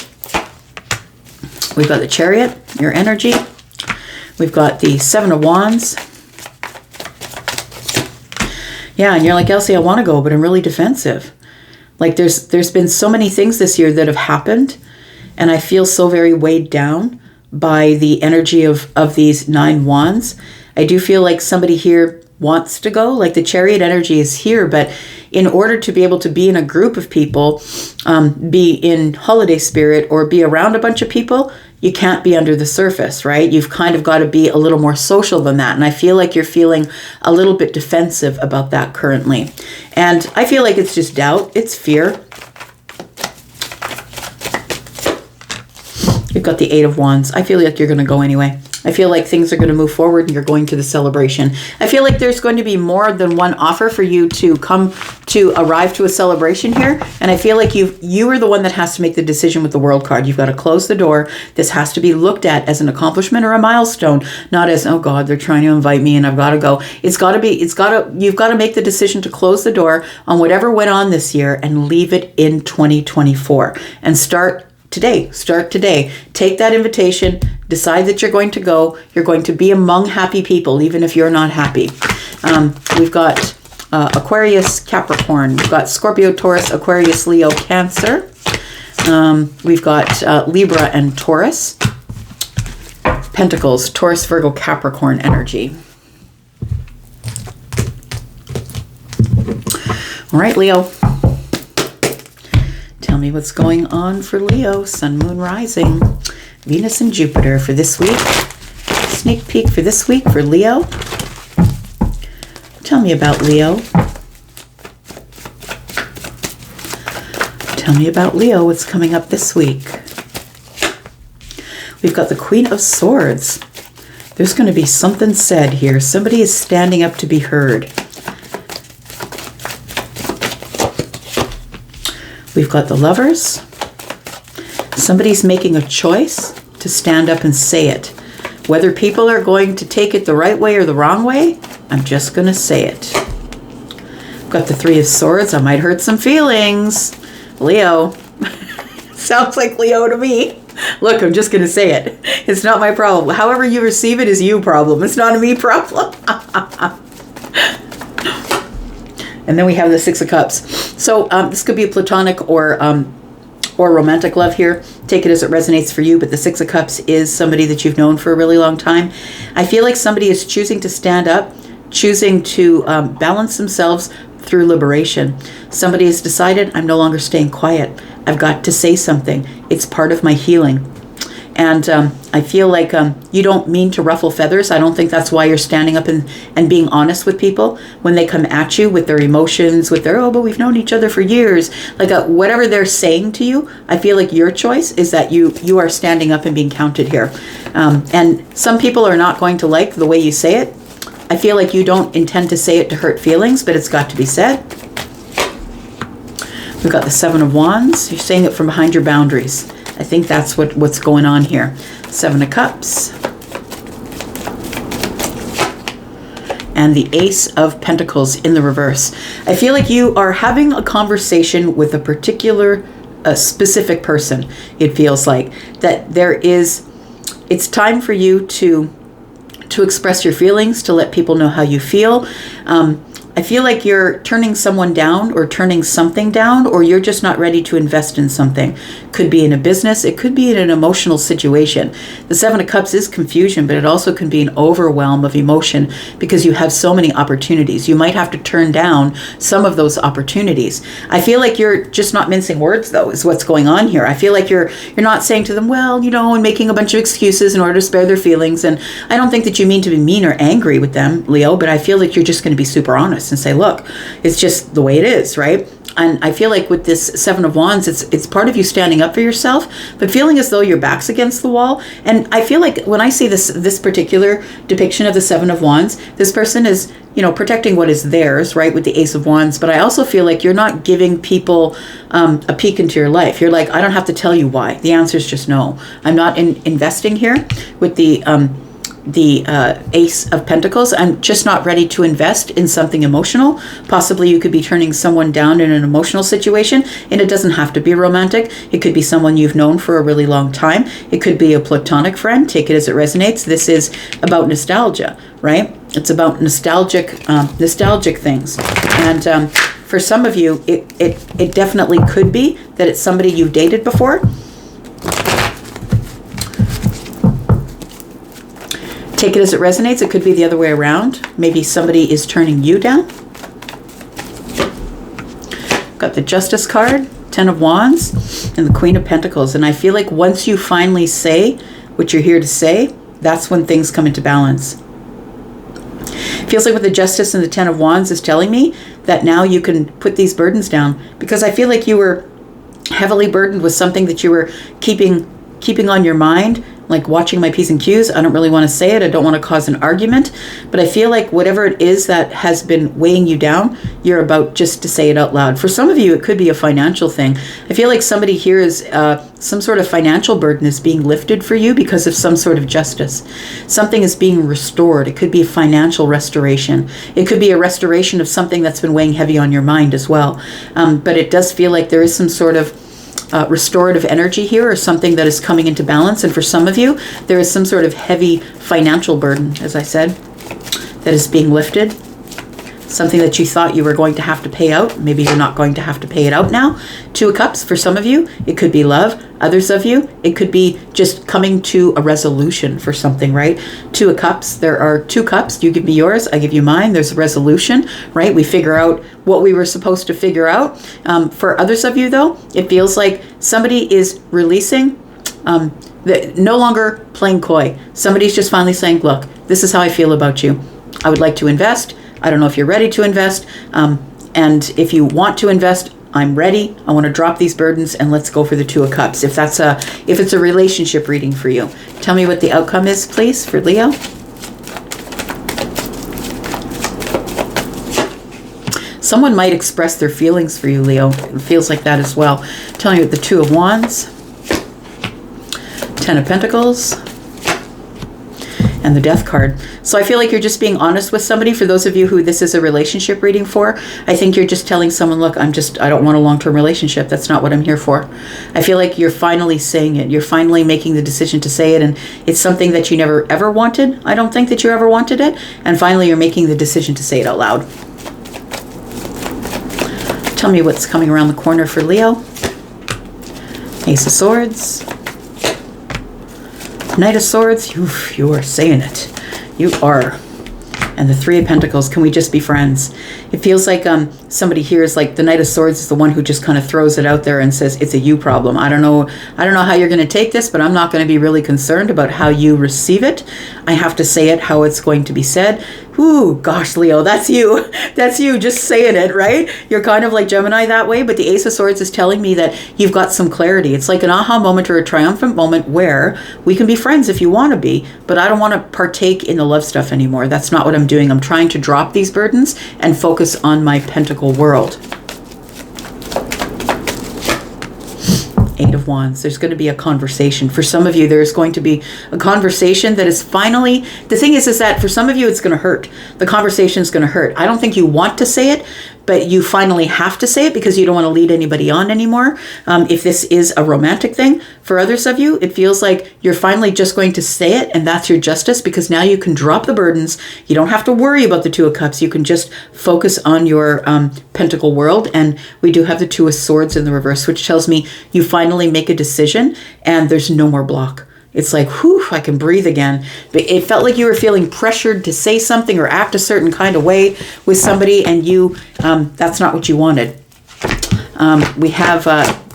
We've got the Chariot, your energy. We've got the Seven of Wands. Yeah, and you're like, Elsie, I want to go, but I'm really defensive. Like there's been so many things this year that have happened, and I feel so very weighed down by the energy of these 9 wands. I do feel like somebody here wants to go, like the Chariot energy is here, but in order to be able to be in a group of people, be in holiday spirit or be around a bunch of people, you can't be under the surface, right? You've kind of got to be a little more social than that. And I feel like you're feeling a little bit defensive about that currently. And I feel like it's just doubt, it's fear. You've got the Eight of Wands. I feel like you're going to go anyway. I feel like things are going to move forward and you're going to the celebration. I feel like there's going to be more than one offer for you to arrive to a celebration here. And I feel like you are the one that has to make the decision with the World card. You've got to close the door. This has to be looked at as an accomplishment or a milestone, not as, oh God, they're trying to invite me and I've got to go. You've got to make the decision to close the door on whatever went on this year and leave it in 2024 and start today. Take that invitation, decide that you're going to go. You're going to be among happy people, even if you're not happy. We've got Aquarius, Capricorn. We've got Scorpio, Taurus, Aquarius, Leo, Cancer. We've got Libra and Taurus. Pentacles, Taurus, Virgo, Capricorn energy. All right, Leo. Tell me what's going on for Leo, Sun, Moon, Rising, Venus and Jupiter for this week. Sneak peek for this week for Leo. Tell me about Leo. Tell me about Leo, what's coming up this week. We've got the Queen of Swords. There's going to be something said here. Somebody is standing up to be heard. We've got the Lovers. Somebody's making a choice to stand up and say it. Whether people are going to take it the right way or the wrong way, I'm just going to say it. We've got the Three of Swords. I might hurt some feelings. Leo. Sounds like Leo to me. Look, I'm just going to say it. It's not my problem. However you receive it is you problem. It's not a me problem. And then we have the Six of Cups. So this could be a platonic or romantic love here. Take it as it resonates for you, but the Six of Cups is somebody that you've known for a really long time. I feel like somebody is choosing to stand up, choosing to balance themselves through liberation. Somebody has decided, I'm no longer staying quiet. I've got to say something. It's part of my healing. And I feel like you don't mean to ruffle feathers. I don't think that's why you're standing up and being honest with people when they come at you with their emotions, with their, oh, but we've known each other for years. Like whatever they're saying to you, I feel like your choice is that you are standing up and being counted here. And some people are not going to like the way you say it. I feel like you don't intend to say it to hurt feelings, but it's got to be said. We've got the Seven of Wands. You're saying it from behind your boundaries. I think that's what's going on here. Seven of Cups. And the Ace of Pentacles in the reverse. I feel like you are having a conversation with a specific person. It feels like that it's time for you to express your feelings, to let people know how you feel. I feel like you're turning someone down or turning something down, or you're just not ready to invest in something. Could be in a business. It could be in an emotional situation. The Seven of Cups is confusion, but it also can be an overwhelm of emotion because you have so many opportunities. You might have to turn down some of those opportunities. I feel like you're just not mincing words, though, is what's going on here. I feel like you're not saying to them, well, and making a bunch of excuses in order to spare their feelings. And I don't think that you mean to be mean or angry with them, Leo, but I feel like you're just going to be super honest and say, look, it's just the way it is, right? And I feel like with this Seven of Wands, it's part of you standing up for yourself, but feeling as though your back's against the wall. And I feel like when I see this particular depiction of the Seven of Wands, this person is, protecting what is theirs, right, with the Ace of Wands. But I also feel like you're not giving people a peek into your life. You're like, I don't have to tell you why. The answer is just no. I'm not investing here with the Ace of Pentacles. I'm just not ready to invest in something emotional. Possibly you could be turning someone down in an emotional situation, and it doesn't have to be romantic. It could be someone you've known for a really long time. It could be a platonic friend. Take it as it resonates. This is about nostalgia, right? It's about nostalgic things. And for some of you, it definitely could be that it's somebody you've dated before. Take it as it resonates. It could be the other way around. Maybe somebody is turning you down. Got the Justice card, Ten of Wands, and the Queen of Pentacles. And I feel like once you finally say what you're here to say, that's when things come into balance. Feels like with the Justice and the Ten of Wands is telling me that now you can put these burdens down, because I feel like you were heavily burdened with something that you were keeping on your mind, like watching my P's and Q's. I don't really want to say it. I don't want to cause an argument, but I feel like whatever it is that has been weighing you down, you're about just to say it out loud. For some of you, it could be a financial thing. I feel like somebody here is some sort of financial burden is being lifted for you because of some sort of justice. Something is being restored. It could be a financial restoration. It could be a restoration of something that's been weighing heavy on your mind as well. But it does feel like there is some sort of restorative energy here, or something that is coming into balance. And for some of you, there is some sort of heavy financial burden, as I said, that is being lifted. Something that you thought you were going to have to pay out. Maybe you're not going to have to pay it out now. Two of Cups, for some of you, it could be love. Others of you, it could be just coming to a resolution for something, right? Two of Cups, there are two cups. You give me yours, I give you mine. There's a resolution, right? We figure out what we were supposed to figure out. For others of you, though, it feels like somebody is releasing, no longer playing coy. Somebody's just finally saying, look, this is how I feel about you. I would like to invest. I don't know if you're ready to invest. And if you want to invest, I'm ready. I want to drop these burdens, and let's go for the Two of Cups. If it's a relationship reading for you, tell me what the outcome is, please, for Leo. Someone might express their feelings for you, Leo. It feels like that as well. Tell me what the Two of Wands, Ten of Pentacles, and the Death card. So I feel like you're just being honest with somebody. For those of you who this is a relationship reading for, I think you're just telling someone, look, I don't want a long-term relationship. That's not what I'm here for. I feel like you're finally saying it. You're finally making the decision to say it, and it's something that you never ever wanted. I don't think that you ever wanted it. And finally, you're making the decision to say it out loud. Tell me what's coming around the corner for Leo. Ace of Swords, Knight of Swords. You are saying it. You are. And the Three of Pentacles. Can we just be friends? It feels like somebody here is like the Knight of Swords is the one who just kind of throws it out there and says it's a you problem. I don't know how you're going to take this, but I'm not going to be really concerned about how you receive it. I have to say it how it's going to be said. Ooh, gosh, Leo, that's you. That's you just saying it, right? You're kind of like Gemini that way, but the Ace of Swords is telling me that you've got some clarity. It's like an aha moment or a triumphant moment where we can be friends if you want to be, but I don't want to partake in the love stuff anymore. That's not what I'm doing. I'm trying to drop these burdens and focus on my pentacle world. Eight of Wands. There's going to be a conversation. For some of you, there's going to be a conversation that is finally, the thing is that for some of you, it's going to hurt. The conversation is going to hurt. I don't think you want to say it, but you finally have to say it because you don't want to lead anybody on anymore. If this is a romantic thing, for others of you, it feels like you're finally just going to say it, and that's your justice, because now you can drop the burdens. You don't have to worry about the Two of Cups. You can just focus on your pentacle world. And we do have the Two of Swords in the reverse, which tells me you finally make a decision and there's no more block. It's like, whew, I can breathe again. But it felt like you were feeling pressured to say something or act a certain kind of way with somebody, and you, that's not what you wanted. We have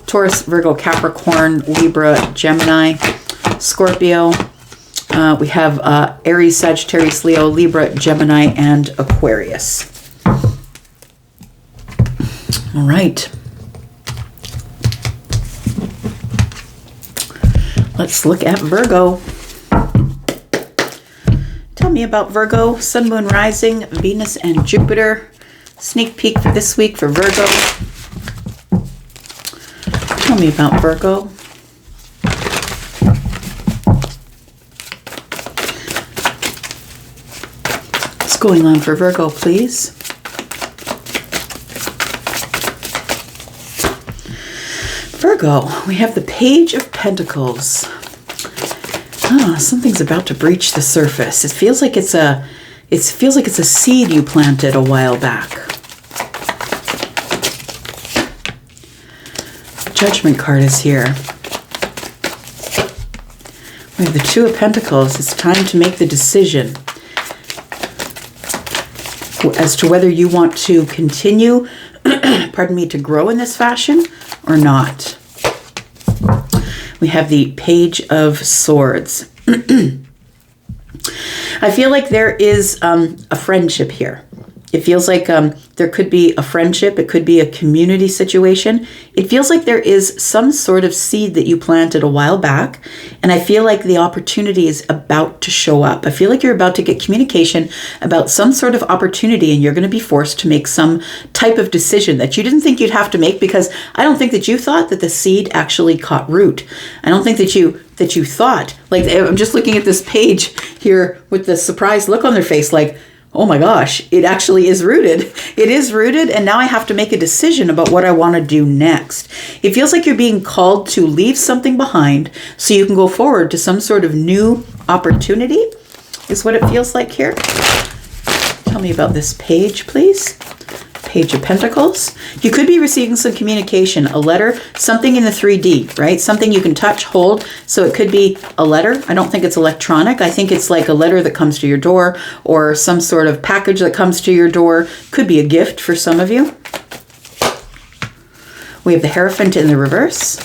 Taurus, Virgo, Capricorn, Libra, Gemini, Scorpio. We have Aries, Sagittarius, Leo, Libra, Gemini, and Aquarius. All right. Let's look at Virgo. Tell me about Virgo, Sun, Moon, Rising, Venus, and Jupiter. Sneak peek for this week for Virgo. Tell me about Virgo. What's going on for Virgo, please? Virgo, we have the Page of Pentacles. Something's about to breach the surface. It feels like it's a seed you planted a while back. Judgment card is here. We have the Two of Pentacles. It's time to make the decision as to whether you want to continue, pardon me, to grow in this fashion or not. We have the Page of Swords. I feel like there is a friendship here. It feels like there could be a friendship. It could be a community situation. It feels like there is some sort of seed that you planted a while back. And I feel like the opportunity is about to show up. I feel like you're about to get communication about some sort of opportunity, and you're going to be forced to make some type of decision that you didn't think you'd have to make, because I don't think that you thought that the seed actually caught root. I don't think that you thought, like, I'm just looking at this page here with the surprised look on their face, like, oh my gosh, it actually is rooted. It is rooted, and now I have to make a decision about what I want to do next. It feels like you're being called to leave something behind so you can go forward to some sort of new opportunity, is what it feels like here. Tell me about this page, please. Page of Pentacles. You could be receiving some communication, a letter, something in the 3D, right? Something you can touch, hold. So it could be a letter. I don't think it's electronic. I think it's like a letter that comes to your door, or some sort of package that comes to your door. Could be a gift for some of you. We have the Hierophant in the reverse.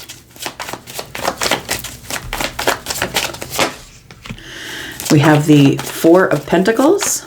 We have the Four of Pentacles.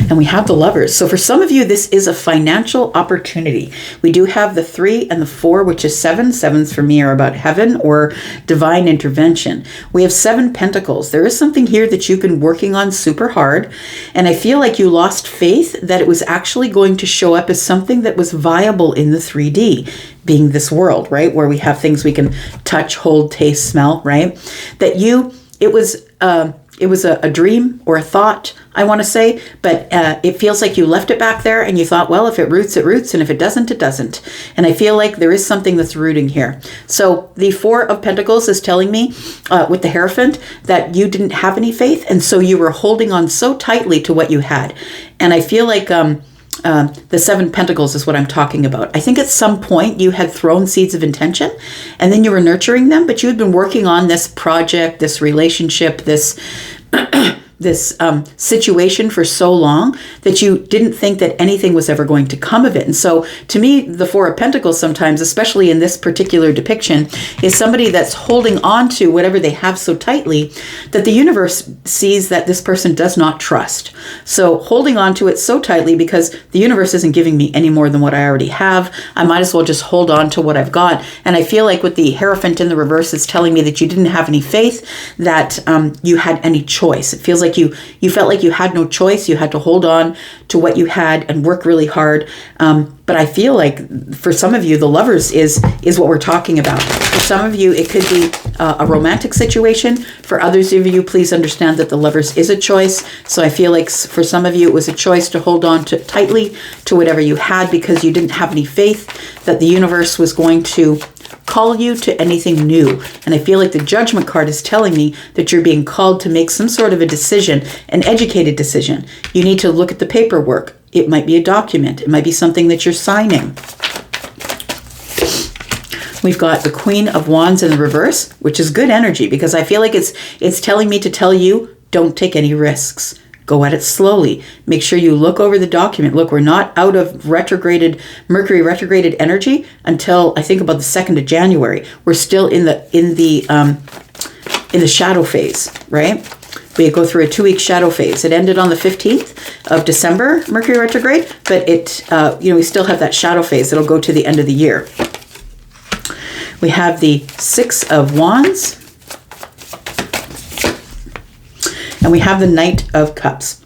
And we have the Lovers. So for some of you, this is a financial opportunity. We do have the 3 and the 4, which is 7. 7s for me are about heaven or divine intervention. We have 7 Pentacles. There is something here that you've been working on super hard. And I feel like you lost faith that it was actually going to show up as something that was viable in the 3D, being this world, right? Where we have things we can touch, hold, taste, smell, right? That it was a dream or a thought, I want to say, but it feels like you left it back there and you thought, well, if it roots, it roots, and if it doesn't, it doesn't. And I feel like there is something that's rooting here. So the 4 of Pentacles is telling me with the Hierophant that you didn't have any faith, and so you were holding on so tightly to what you had. And I feel like the 7 Pentacles is what I'm talking about. I think at some point you had thrown seeds of intention and then you were nurturing them, but you had been working on this project, this relationship, this situation for so long that you didn't think that anything was ever going to come of it. And so to me, the 4 of Pentacles sometimes, especially in this particular depiction, is somebody that's holding on to whatever they have so tightly that the universe sees that this person does not trust. So holding on to it so tightly because the universe isn't giving me any more than what I already have. I might as well just hold on to what I've got. And I feel like with the Hierophant in the reverse, it's telling me that you didn't have any faith, that you had any choice. It feels like you felt like you had no choice. You had to hold on to what you had and work really hard. But I feel like for some of you, the Lovers is what we're talking about. For some of you, it could be a romantic situation. For others of you, please understand that the Lovers is a choice. So I feel like for some of you, it was a choice to hold on to tightly to whatever you had because you didn't have any faith that the universe was going to call you to anything new. And I feel like the Judgment card is telling me that you're being called to make some sort of a decision, an educated decision. You need to look at the paperwork. It might be a document. It might be something that you're signing. We've got the Queen of Wands in the reverse, which is good energy because I feel like it's telling me to tell you, don't take any risks. Go at it slowly. Make sure you look over the document. Look, we're not out of Mercury retrograded energy until I think about the 2nd of January. We're still in the shadow phase, right? We go through a 2-week shadow phase. It ended on the 15th of December, Mercury retrograde, but we still have that shadow phase. It'll go to the end of the year. We have the 6 of Wands. And we have the Knight of Cups.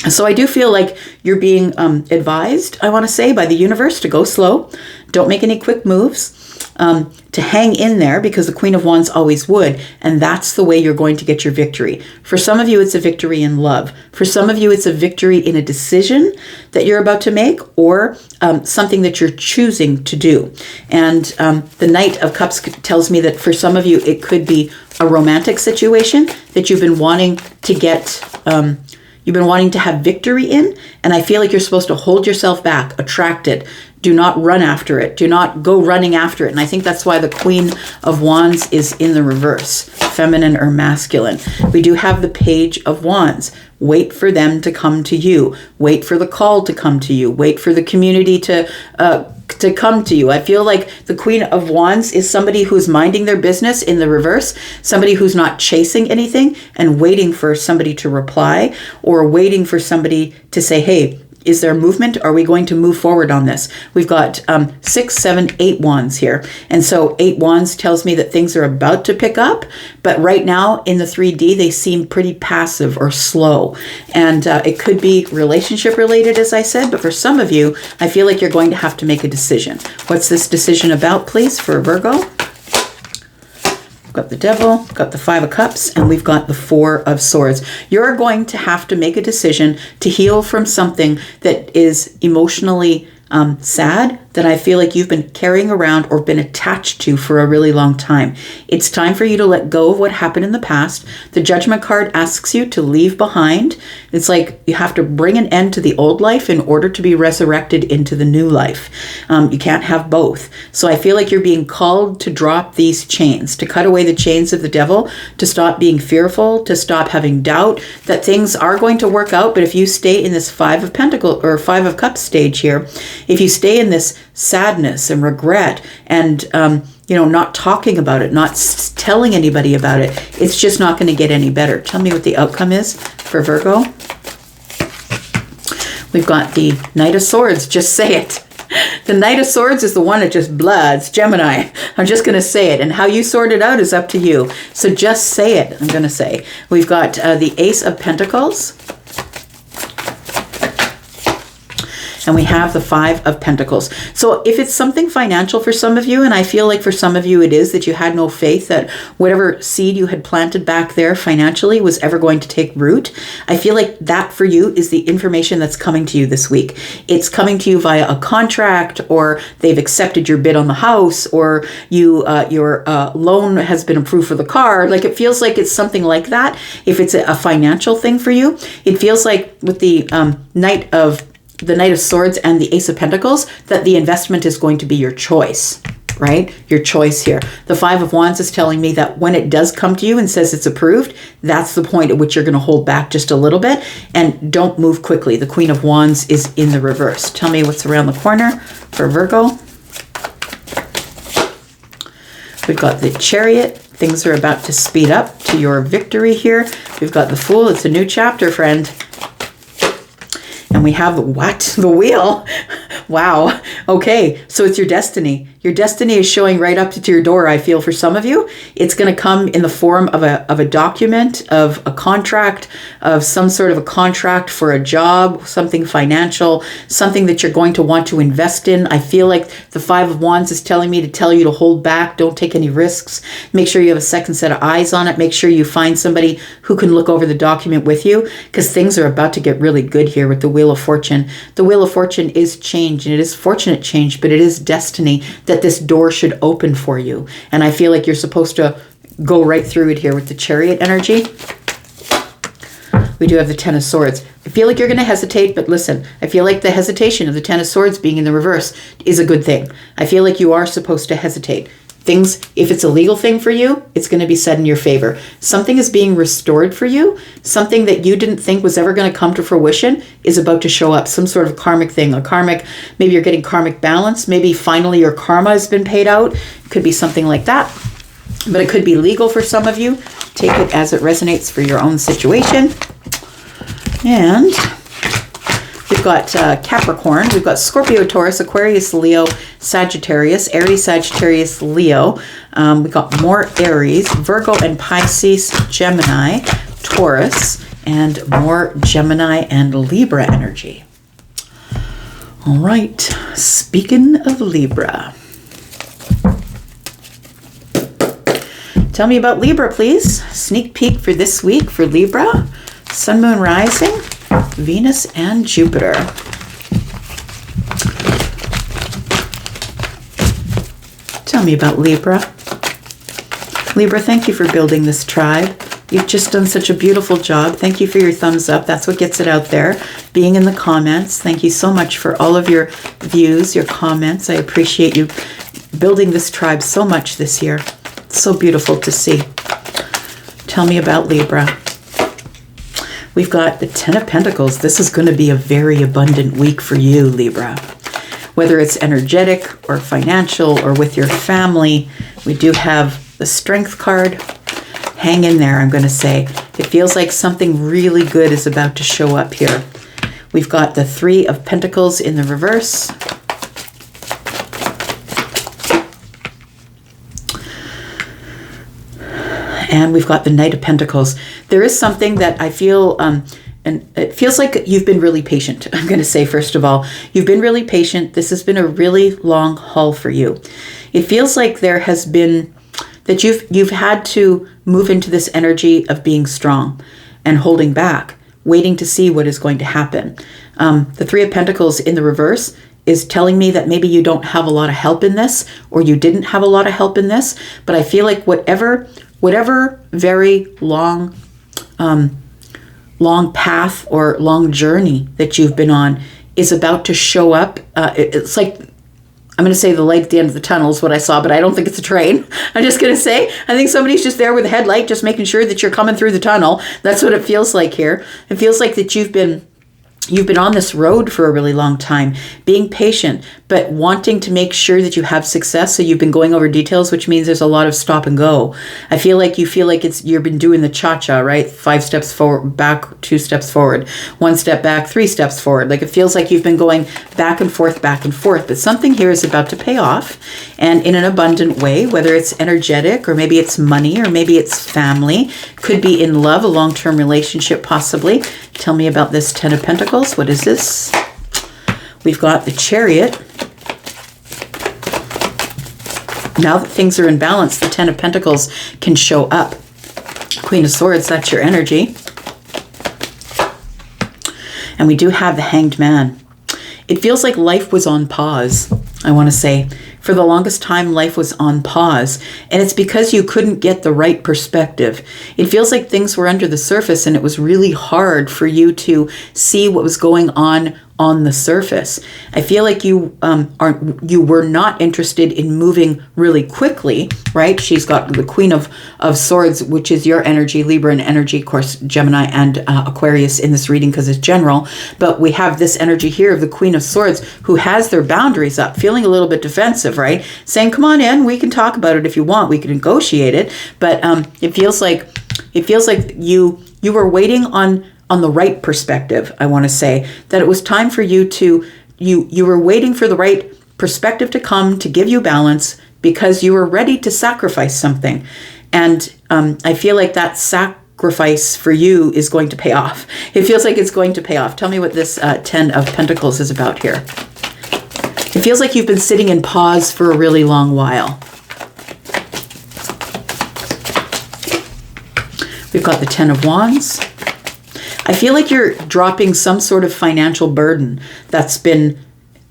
So I do feel like you're being advised, I want to say, by the universe to go slow. Don't make any quick moves. To hang in there because the Queen of Wands always would. And that's the way you're going to get your victory. For some of you, it's a victory in love. For some of you, it's a victory in a decision that you're about to make or something that you're choosing to do. And the Knight of Cups tells me that for some of you, it could be a romantic situation that you've been wanting to get, you've been wanting to have victory in. And I feel like you're supposed to hold yourself back, attract it. Do not run after it. Do not go running after it. And I think that's why the Queen of Wands is in the reverse, feminine or masculine. We do have the Page of Wands. Wait for them to come to you. Wait for the call to come to you. Wait for the community to come to you. I feel like the Queen of Wands is somebody who's minding their business in the reverse, somebody who's not chasing anything and waiting for somebody to reply or waiting for somebody to say, hey, is there movement? Are we going to move forward on this? We've got 6, 7, 8 wands here. And so 8 wands tells me that things are about to pick up. But right now in the 3D, they seem pretty passive or slow. And it could be relationship related, as I said. But for some of you, I feel like you're going to have to make a decision. What's this decision about, please, for Virgo? Got the Devil, got the 5 of Cups, and we've got the 4 of Swords. You're going to have to make a decision to heal from something that is emotionally sad, that I feel like you've been carrying around or been attached to for a really long time. It's time for you to let go of what happened in the past. The Judgment card asks you to leave behind. It's like you have to bring an end to the old life in order to be resurrected into the new life. You can't have both. So I feel like you're being called to drop these chains, to cut away the chains of the devil, to stop being fearful, to stop having doubt that things are going to work out. But if you stay in this 5 of Pentacles or 5 of Cups stage here, if you stay in this sadness and regret and not talking about it, not telling anybody about it, it's just not going to get any better. Tell me what the outcome is for Virgo. We've got the Knight of Swords. Just say it. The Knight of Swords is the one that just bloods. Gemini. I'm just going to say it. And how you sort it out is up to you. So just say it, I'm going to say. We've got the Ace of Pentacles. And we have the 5 of Pentacles. So if it's something financial for some of you, and I feel like for some of you it is that you had no faith that whatever seed you had planted back there financially was ever going to take root, I feel like that for you is the information that's coming to you this week. It's coming to you via a contract, or they've accepted your bid on the house, or your loan has been approved for the car. Like, it feels like it's something like that. If it's a financial thing for you, it feels like with the Knight of Swords and the Ace of Pentacles, that the investment is going to be your choice, right? Your choice here. The 5 of Wands is telling me that when it does come to you and says it's approved, that's the point at which you're going to hold back just a little bit and don't move quickly. The Queen of Wands is in the reverse. Tell me what's around the corner for Virgo. We've got the Chariot. Things are about to speed up to your victory here. We've got the Fool. It's a new chapter, friend. And we have what? The Wheel. Wow. Okay. So it's your destiny. Your destiny is showing right up to your door, I feel, for some of you. It's going to come in the form of a document, of a contract, of some sort of a contract for a job, something financial, something that you're going to want to invest in. I feel like the Five of Wands is telling me to tell you to hold back. Don't take any risks. Make sure you have a second set of eyes on it. Make sure you find somebody who can look over the document with you, because things are about to get really good here with the Wheel of Fortune. The Wheel of Fortune is change, and it is fortunate change, but it is destiny that this door should open for you. And I feel like you're supposed to go right through it here with the Chariot energy. We do have the Ten of Swords. I feel like you're going to hesitate, but listen, I feel like the hesitation of the Ten of Swords being in the reverse is a good thing. I feel like you are supposed to hesitate. Things, if it's a legal thing for you, it's going to be said in your favor. Something is being restored for you. Something that you didn't think was ever going to come to fruition is about to show up. Some sort of karmic thing. Maybe you're getting karmic balance. Maybe finally your karma has been paid out. It could be something like that. But it could be legal for some of you. Take it as it resonates for your own situation. And we've got Capricorn, we've got Scorpio, Taurus, Aquarius, Leo, Sagittarius, Aries, Sagittarius, Leo. We've got more Aries, Virgo and Pisces, Gemini, Taurus, and more Gemini and Libra energy. All right, speaking of Libra. Tell me about Libra, please. Sneak peek for this week for Libra. Sun, Moon, Rising, Venus, and Jupiter. Tell me about Libra. Libra, thank you for building this tribe. You've just done such a beautiful job. Thank you for your thumbs up. That's what gets it out there. Being in the comments. Thank you so much for all of your views, your comments. I appreciate you building this tribe so much this year. It's so beautiful to see. Tell me about Libra. We've got the Ten of Pentacles. This is going to be a very abundant week for you, Libra. Whether it's energetic or financial or with your family, we do have the Strength card. Hang in there, I'm going to say. It feels like something really good is about to show up here. We've got the Three of Pentacles in the reverse. And we've got the Knight of Pentacles. There is something that I feel, and it feels like you've been really patient. I'm going to say, first of all, you've been really patient. This has been a really long haul for you. It feels like there has been, that you've had to move into this energy of being strong and holding back, waiting to see what is going to happen. The Three of Pentacles in the reverse is telling me that maybe you don't have a lot of help in this, or you didn't have a lot of help in this, but I feel like whatever very long path or long journey that you've been on is about to show up. It's like, I'm going to say the light at the end of the tunnel is what I saw, but I don't think it's a train. I'm just going to say, I think somebody's just there with a headlight, just making sure that you're coming through the tunnel. That's what it feels like here. It feels like that you've been on this road for a really long time, being patient, but wanting to make sure that you have success. So you've been going over details, which means there's a lot of stop and go. I feel like you've been doing the cha-cha, right? 5 steps forward, back, 2 steps forward, 1 step back, 3 steps forward. Like it feels like you've been going back and forth, but something here is about to pay off, and in an abundant way, whether it's energetic or maybe it's money or maybe it's family, could be in love, a long-term relationship possibly. Tell me about this Ten of Pentacles. What is this? We've got the Chariot. Now that things are in balance, the Ten of Pentacles can show up. Queen of Swords, that's your energy. And we do have the Hanged Man. It feels like life was on pause, I want to say. For the longest time, life was on pause, and it's because you couldn't get the right perspective. It feels like things were under the surface, and it was really hard for you to see what was going on the surface. I feel like you were not interested in moving really quickly, right? She's got the Queen of Swords, which is your energy, Libra and energy, of course, Gemini and Aquarius in this reading because it's general. But we have this energy here of the Queen of Swords who has their boundaries up, feeling a little bit defensive, right? Saying, come on in, we can talk about it if you want, we can negotiate it. But it feels like you were waiting on the right perspective, I want to say, that it was time for you to, you were waiting for the right perspective to come to give you balance because you are ready to sacrifice something. And I feel like that sacrifice for you is going to pay off. It feels like it's going to pay off. Tell me what this 10 of Pentacles is about here. It feels like you've been sitting in pause for a really long while. We've got the 10 of Wands. I feel like you're dropping some sort of financial burden that's been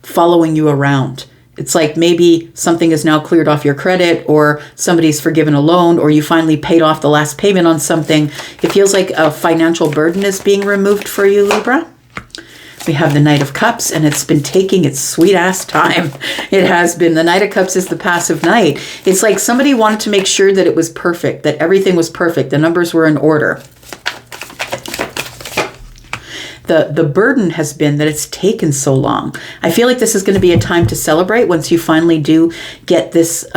following you around. It's like maybe something is now cleared off your credit, or somebody's forgiven a loan, or you finally paid off the last payment on something. It feels like a financial burden is being removed for you, Libra. We have the Knight of Cups, and it's been taking its sweet ass time. It has been. The Knight of Cups is the passive knight. It's like somebody wanted to make sure that it was perfect, that everything was perfect, the numbers were in order. The burden has been that it's taken so long. I feel like this is going to be a time to celebrate once you finally do get this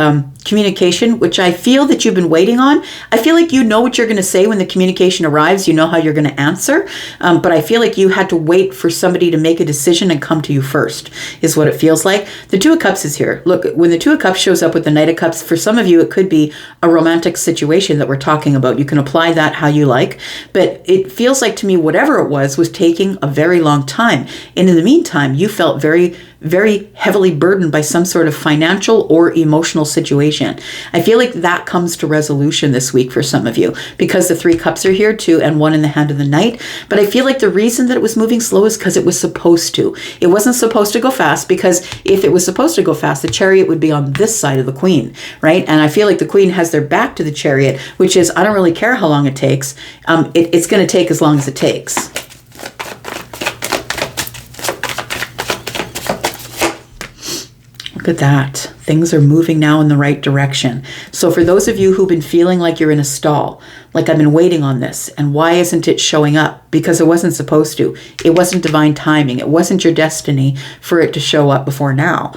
communication, which I feel that you've been waiting on. I feel like you know what you're going to say when the communication arrives. You know how you're going to answer. But I feel like you had to wait for somebody to make a decision and come to you first, is what it feels like. The Two of Cups is here. Look, when the Two of Cups shows up with the Knight of Cups, for some of you, it could be a romantic situation that we're talking about. You can apply that how you like. But it feels like to me, whatever it was taking a very long time. And in the meantime, you felt very, very heavily burdened by some sort of financial or emotional situation. I feel like that comes to resolution this week for some of you, because the Three Cups are here too, and one in the hand of the Knight. But I feel like the reason that it was moving slow is because it was supposed to. It wasn't supposed to go fast, because if it was supposed to go fast, the Chariot would be on this side of the Queen, right? And I feel like the Queen has their back to the Chariot, which is, I don't really care how long it takes. It's going to take as long as it takes. Look at that. Things are moving now in the right direction. So for those of you who've been feeling like you're in a stall, like I've been waiting on this, and why isn't it showing up? Because it wasn't supposed to. It wasn't divine timing. It wasn't your destiny for it to show up before now.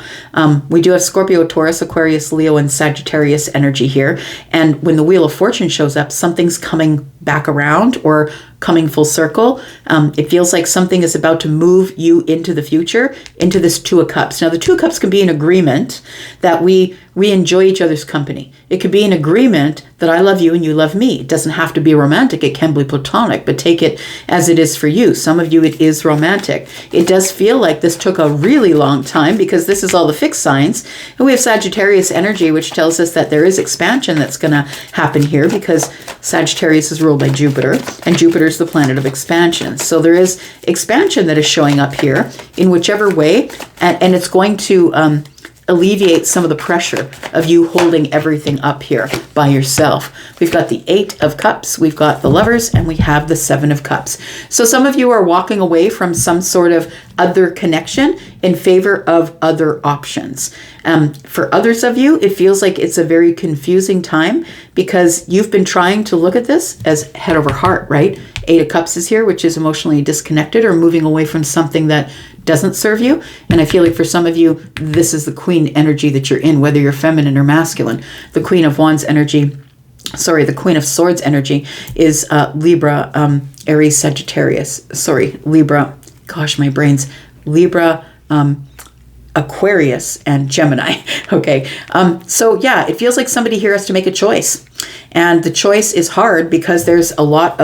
We do have Scorpio, Taurus, Aquarius, Leo, and Sagittarius energy here. And when the Wheel of Fortune shows up, something's coming back around or coming full circle. It feels like something is about to move you into the future, into this Two of Cups. Now, the Two of Cups can be an agreement that we enjoy each other's company. It could be an agreement that I love you and you love me. It doesn't have to be romantic. It can be platonic, but take it as it is for you. Some of you, it is romantic. It does feel like this took a really long time, because this is all the fixed signs. And we have Sagittarius energy, which tells us that there is expansion that's going to happen here, because Sagittarius is ruled by Jupiter, and Jupiter is the planet of expansion. So there is expansion that is showing up here in whichever way, and it's going to alleviate some of the pressure of you holding everything up here by yourself. We've got the Eight of Cups, we've got the Lovers, and we have the Seven of Cups. So some of you are walking away from some sort of other connection in favor of other options. For others of you, it feels like it's a very confusing time, because you've been trying to look at this as head over heart, right? Eight of Cups is here, which is emotionally disconnected or moving away from something that doesn't serve you. And I feel like for some of you, this is the Queen energy that you're in, whether you're feminine or masculine. The Queen of Wands energy, the Queen of Swords energy is Libra, Aries, Sagittarius. Libra, gosh, my brain's Libra, Aquarius, and Gemini. Okay. So yeah, it feels like somebody here has to make a choice. And the choice is hard because there's a lot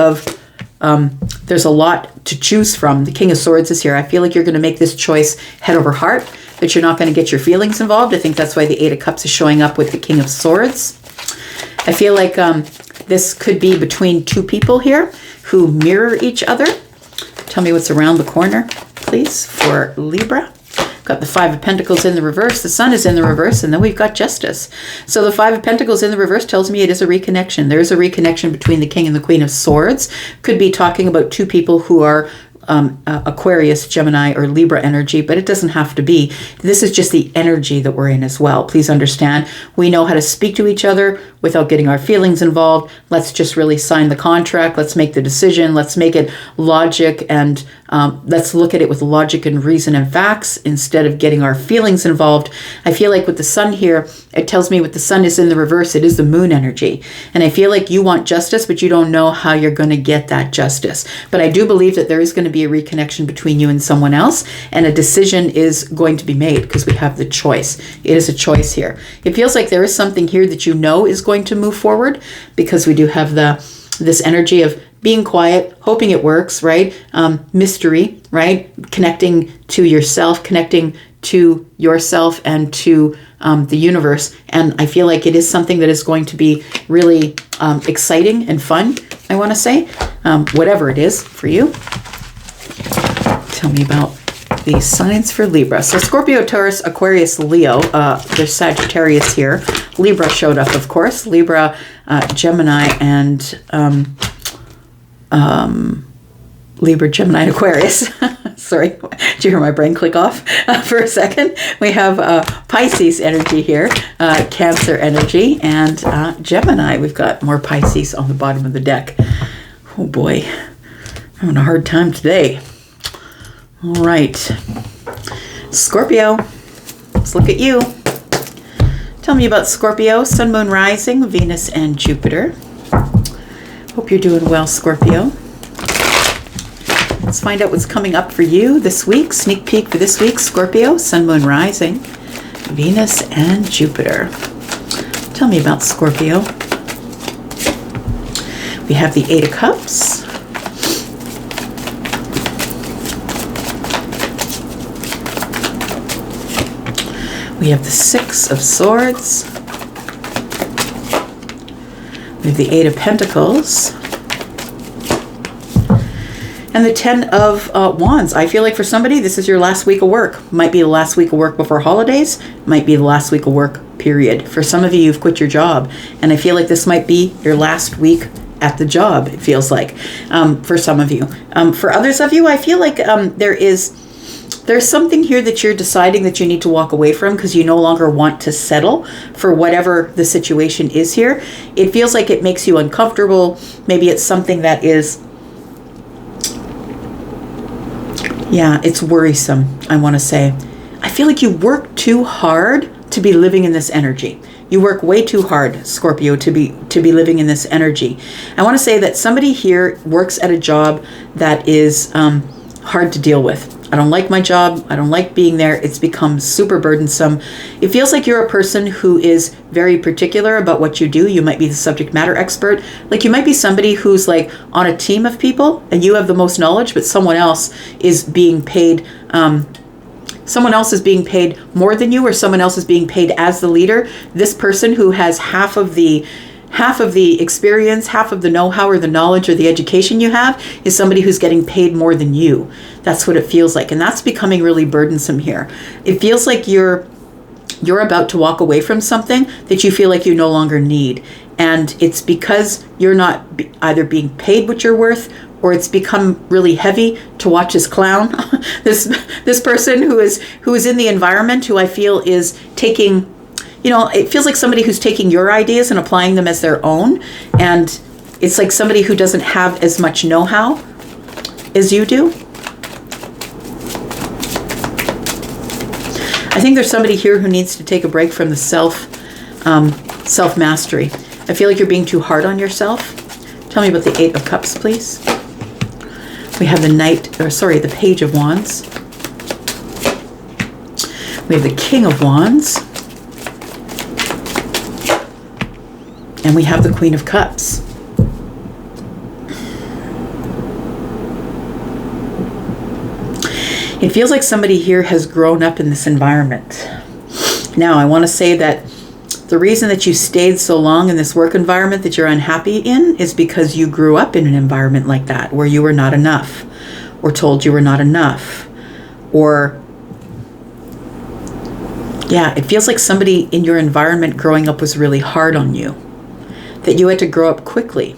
to choose from. The King of Swords is here. I feel like you're going to make this choice head over heart, but you're not going to get your feelings involved. I think that's why the Eight of Cups is showing up with the King of Swords. I feel like this could be between two people here who mirror each other. Tell me what's around the corner, please, for Libra. Got the Five of Pentacles in the reverse. The Sun is in the reverse, and then we've got Justice. So the Five of Pentacles in the reverse tells me it is a reconnection. There is a reconnection between the King and the Queen of Swords. Could be talking about two people who are Aquarius, Gemini, or Libra energy, but it doesn't have to be. This is just the energy that we're in as well. Please understand, we know how to speak to each other without getting our feelings involved. Let's just really sign the contract. Let's make the decision. Let's make it logic and Let's look at it with logic and reason and facts instead of getting our feelings involved. I feel like with the sun here, it tells me with the sun is in the reverse, it is the moon energy. And I feel like you want justice, but you don't know how you're going to get that justice. But I do believe that there is going to be a reconnection between you and someone else, and a decision is going to be made because we have the choice. It is a choice here. It feels like there is something here that you know is going to move forward, because we do have this energy of being quiet, hoping it works, right? Mystery, right? Connecting to yourself and to the universe. And I feel like it is something that is going to be really exciting and fun, I want to say, whatever it is for you. Tell me about the signs for Libra. So Scorpio, Taurus, Aquarius, Leo. There's Sagittarius here. Libra showed up, of course. Libra, Gemini, and Libra, Gemini, and Aquarius. Sorry, did you hear my brain click off for a second? We have Pisces energy here, Cancer energy, and Gemini. We've got more Pisces on the bottom of the deck. Oh boy, I'm having a hard time today. All right, Scorpio, let's look at you. Tell me about Scorpio, Sun, Moon, Rising, Venus, and Jupiter. Hope you're doing well, Scorpio. Let's find out what's coming up for you this week. Sneak peek for this week, Scorpio, Sun, Moon, Rising, Venus, and Jupiter. Tell me about Scorpio. We have the Eight of Cups. We have the Six of Swords. We have the Eight of Pentacles. And the Ten of Wands. I feel like for somebody, this is your last week of work. Might be the last week of work before holidays. Might be the last week of work, period. For some of you, you've quit your job. And I feel like this might be your last week at the job, it feels like, for some of you. For others of you, I feel like there's something here that you're deciding that you need to walk away from because you no longer want to settle for whatever the situation is here. It feels like it makes you uncomfortable. Maybe it's something that is, yeah, it's worrisome, I want to say. I feel like you work too hard to be living in this energy. You work way too hard, Scorpio, to be living in this energy. I want to say that somebody here works at a job that is hard to deal with. I don't like my job. I don't like being there. It's become super burdensome. It feels like you're a person who is very particular about what you do. You might be the subject matter expert. Like you might be somebody who's like on a team of people and you have the most knowledge, but someone else is being paid more than you, or someone else is being paid as the leader. This person who has half of the experience, half of the know-how or the knowledge or the education you have is somebody who's getting paid more than you. That's what it feels like. And that's becoming really burdensome here. It feels like you're about to walk away from something that you feel like you no longer need. And it's because you're not either being paid what you're worth, or it's become really heavy to watch this clown. this person who is in the environment, who I feel is taking, it feels like somebody who's taking your ideas and applying them as their own. And it's like somebody who doesn't have as much know-how as you do. I think there's somebody here who needs to take a break from the self-mastery. I feel like you're being too hard on yourself. Tell me about the Eight of Cups, please. We have the Page of Wands. We have the King of Wands. And we have the Queen of Cups. It feels like somebody here has grown up in this environment. Now, I want to say that the reason that you stayed so long in this work environment that you're unhappy in is because you grew up in an environment like that, where you were not enough, or told you were not enough, or it feels like somebody in your environment growing up was really hard on you, that you had to grow up quickly.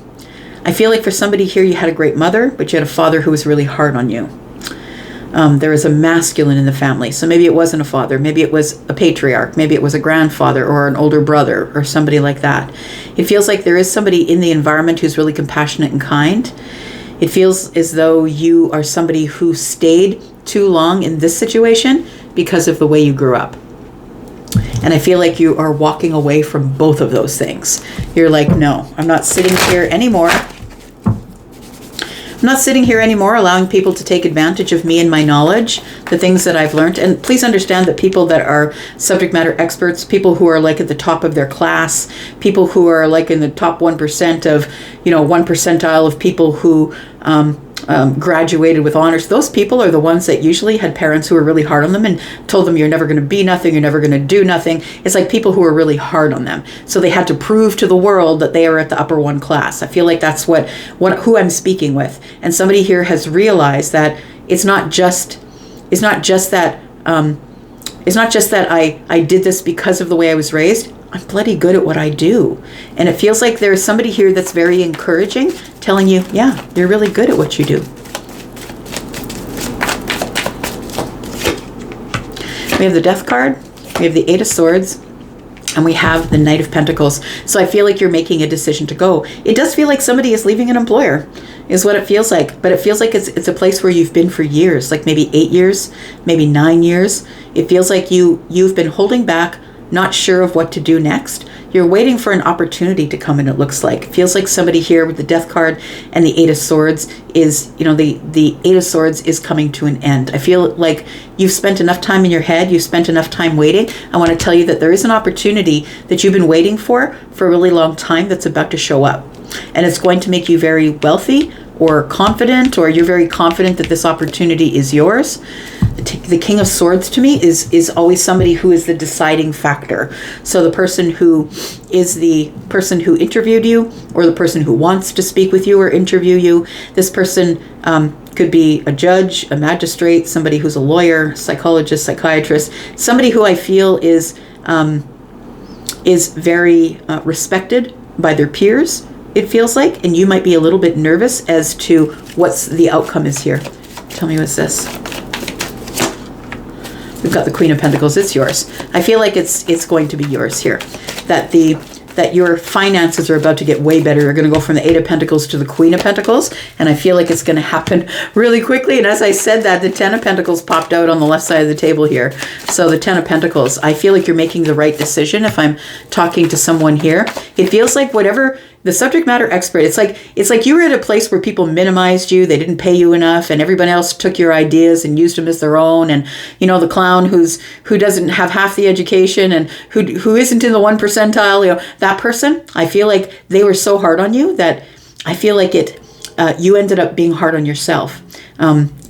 I feel like for somebody here, you had a great mother, but you had a father who was really hard on you. There was a masculine in the family. So maybe it wasn't a father. Maybe it was a patriarch. Maybe it was a grandfather or an older brother or somebody like that. It feels like there is somebody in the environment who's really compassionate and kind. It feels as though you are somebody who stayed too long in this situation because of the way you grew up. And I feel like you are walking away from both of those things. You're like, no, I'm not sitting here anymore. I'm not sitting here anymore allowing people to take advantage of me and my knowledge, the things that I've learned. And please understand that people that are subject matter experts, people who are like at the top of their class, people who are like in the top 1% of, 1 percentile of people who graduated with honors, those people are the ones that usually had parents who were really hard on them and told them you're never going to be nothing, you're never going to do nothing. It's like people who are really hard on them. So they had to prove to the world that they are at the upper one class. I feel like that's who I'm speaking with. And somebody here has realized that it's not just that I did this because of the way I was raised. I'm bloody good at what I do. And it feels like there's somebody here that's very encouraging, telling you, yeah, you're really good at what you do. We have the Death card, we have the Eight of Swords, and we have the Knight of Pentacles. So I feel like you're making a decision to go. It does feel like somebody is leaving an employer, is what it feels like. But it feels like it's a place where you've been for years, like maybe 8 years, maybe 9 years. It feels like you've been holding back, not sure of what to do next. You're waiting for an opportunity to come in, it looks like. It feels like somebody here with the Death card and the Eight of Swords is, the Eight of Swords is coming to an end. I feel like you've spent enough time in your head, you've spent enough time waiting. I want to tell you that there is an opportunity that you've been waiting for a really long time that's about to show up. And it's going to make you very wealthy or confident, or you're very confident that this opportunity is yours. The King of Swords to me is always somebody who is the deciding factor. So the person who is the person who interviewed you, or the person who wants to speak with you or interview you. This person could be a judge, a magistrate, somebody who's a lawyer, psychologist, psychiatrist, somebody who I feel is very respected by their peers, it feels like, and you might be a little bit nervous as to what's the outcome is here. Tell me what's this. We've got the Queen of Pentacles. It's yours. I feel like it's going to be yours here. That your finances are about to get way better. You're going to go from the Eight of Pentacles to the Queen of Pentacles, and I feel like it's going to happen really quickly. And as I said that, the Ten of Pentacles popped out on the left side of the table here. So the Ten of Pentacles, I feel like you're making the right decision if I'm talking to someone here. It feels like whatever the subject matter expert, it's like you were at a place where people minimized you, they didn't pay you enough, and everybody else took your ideas and used them as their own. And the clown who doesn't have half the education and who isn't in the 1 percentile, that person, I feel like they were so hard on you that I feel like you ended up being hard on yourself.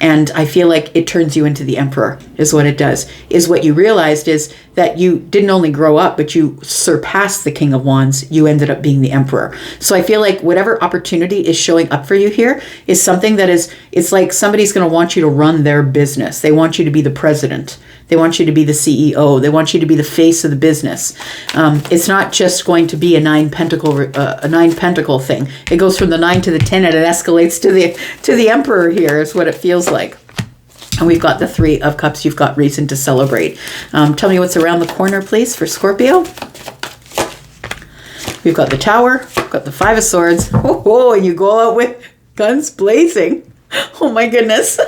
And I feel like it turns you into the Emperor is what it does. Is what you realized is that you didn't only grow up, but you surpassed the King of Wands. You ended up being the Emperor. So I feel like whatever opportunity is showing up for you here is something that it's like somebody's going to want you to run their business. They want you to be the president. They want you to be the CEO. They want you to be the face of the business. It's not just going to be a nine pentacle thing. It goes from the 9 to the 10 and it escalates to the Emperor here is what it feels like. And we've got the Three of Cups. You've got reason to celebrate. Tell me what's around the corner, please, for Scorpio. We've got the Tower. We've got the Five of Swords. Oh, and you go out with guns blazing. Oh my goodness.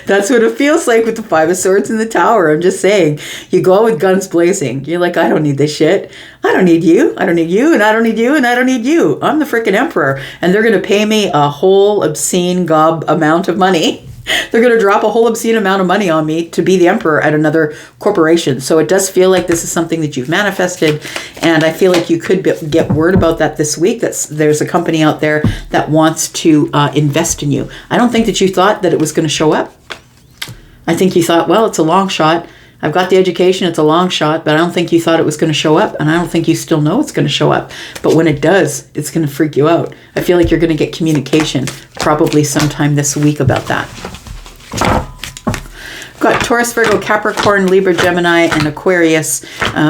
That's what it feels like with the Five of Swords and the Tower. I'm just saying. You go out with guns blazing. You're like, I don't need this shit. I don't need you. I don't need you. And I don't need you. And I don't need you. I'm the freaking Emperor. And they're going to pay me a whole obscene gob amount of money. They're going to drop a whole obscene amount of money on me to be the Emperor at another corporation. So it does feel like this is something that you've manifested. And I feel like you could get word about that this week. There's a company out there that wants to invest in you. I don't think that you thought that it was going to show up. I think you thought, well, it's a long shot. I've got the education. It's a long shot, but I don't think you thought it was going to show up. And I don't think you still know it's going to show up. But when it does, it's going to freak you out. I feel like you're going to get communication probably sometime this week about that. We've got Taurus, Virgo, Capricorn, Libra, Gemini, and Aquarius.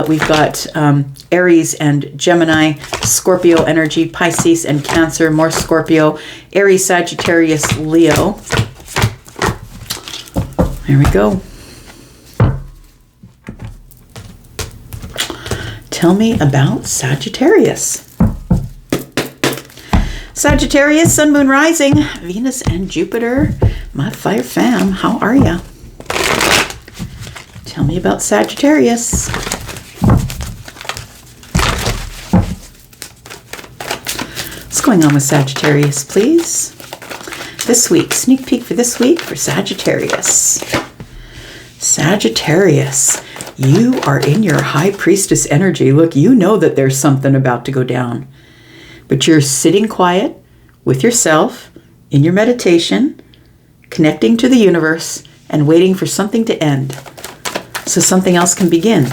We've got Aries and Gemini, Scorpio energy, Pisces and Cancer, more Scorpio, Aries, Sagittarius, Leo. There we go. Tell me about Sagittarius. Sagittarius, Sun, Moon, Rising, Venus and Jupiter, my fire fam, how are ya? Tell me about Sagittarius. What's going on with Sagittarius, please? This week, sneak peek for this week for Sagittarius. Sagittarius, you are in your high priestess energy. Look, you know that there's something about to go down, but you're sitting quiet with yourself in your meditation, connecting to the universe and waiting for something to end so something else can begin.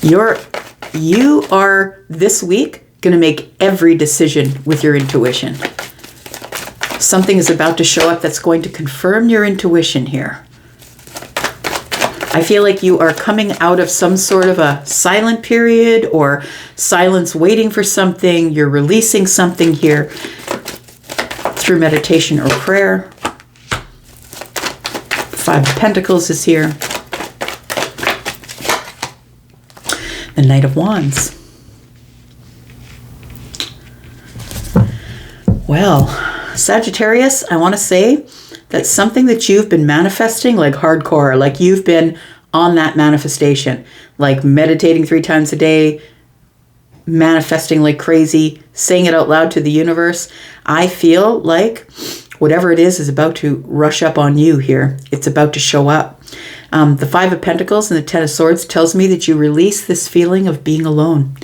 You are this week going to make every decision with your intuition. Something is about to show up that's going to confirm your intuition here. I feel like you are coming out of some sort of a silent period or silence waiting for something. You're releasing something here through meditation or prayer. Five of Pentacles is here. The Knight of Wands. Well, Sagittarius, I want to say that something that you've been manifesting like hardcore, like you've been on that manifestation, like meditating 3 times a day, manifesting like crazy, saying it out loud to the universe. I feel like whatever it is about to rush up on you here. It's about to show up. The Five of Pentacles and the Ten of Swords tells me that you release this feeling of being alone,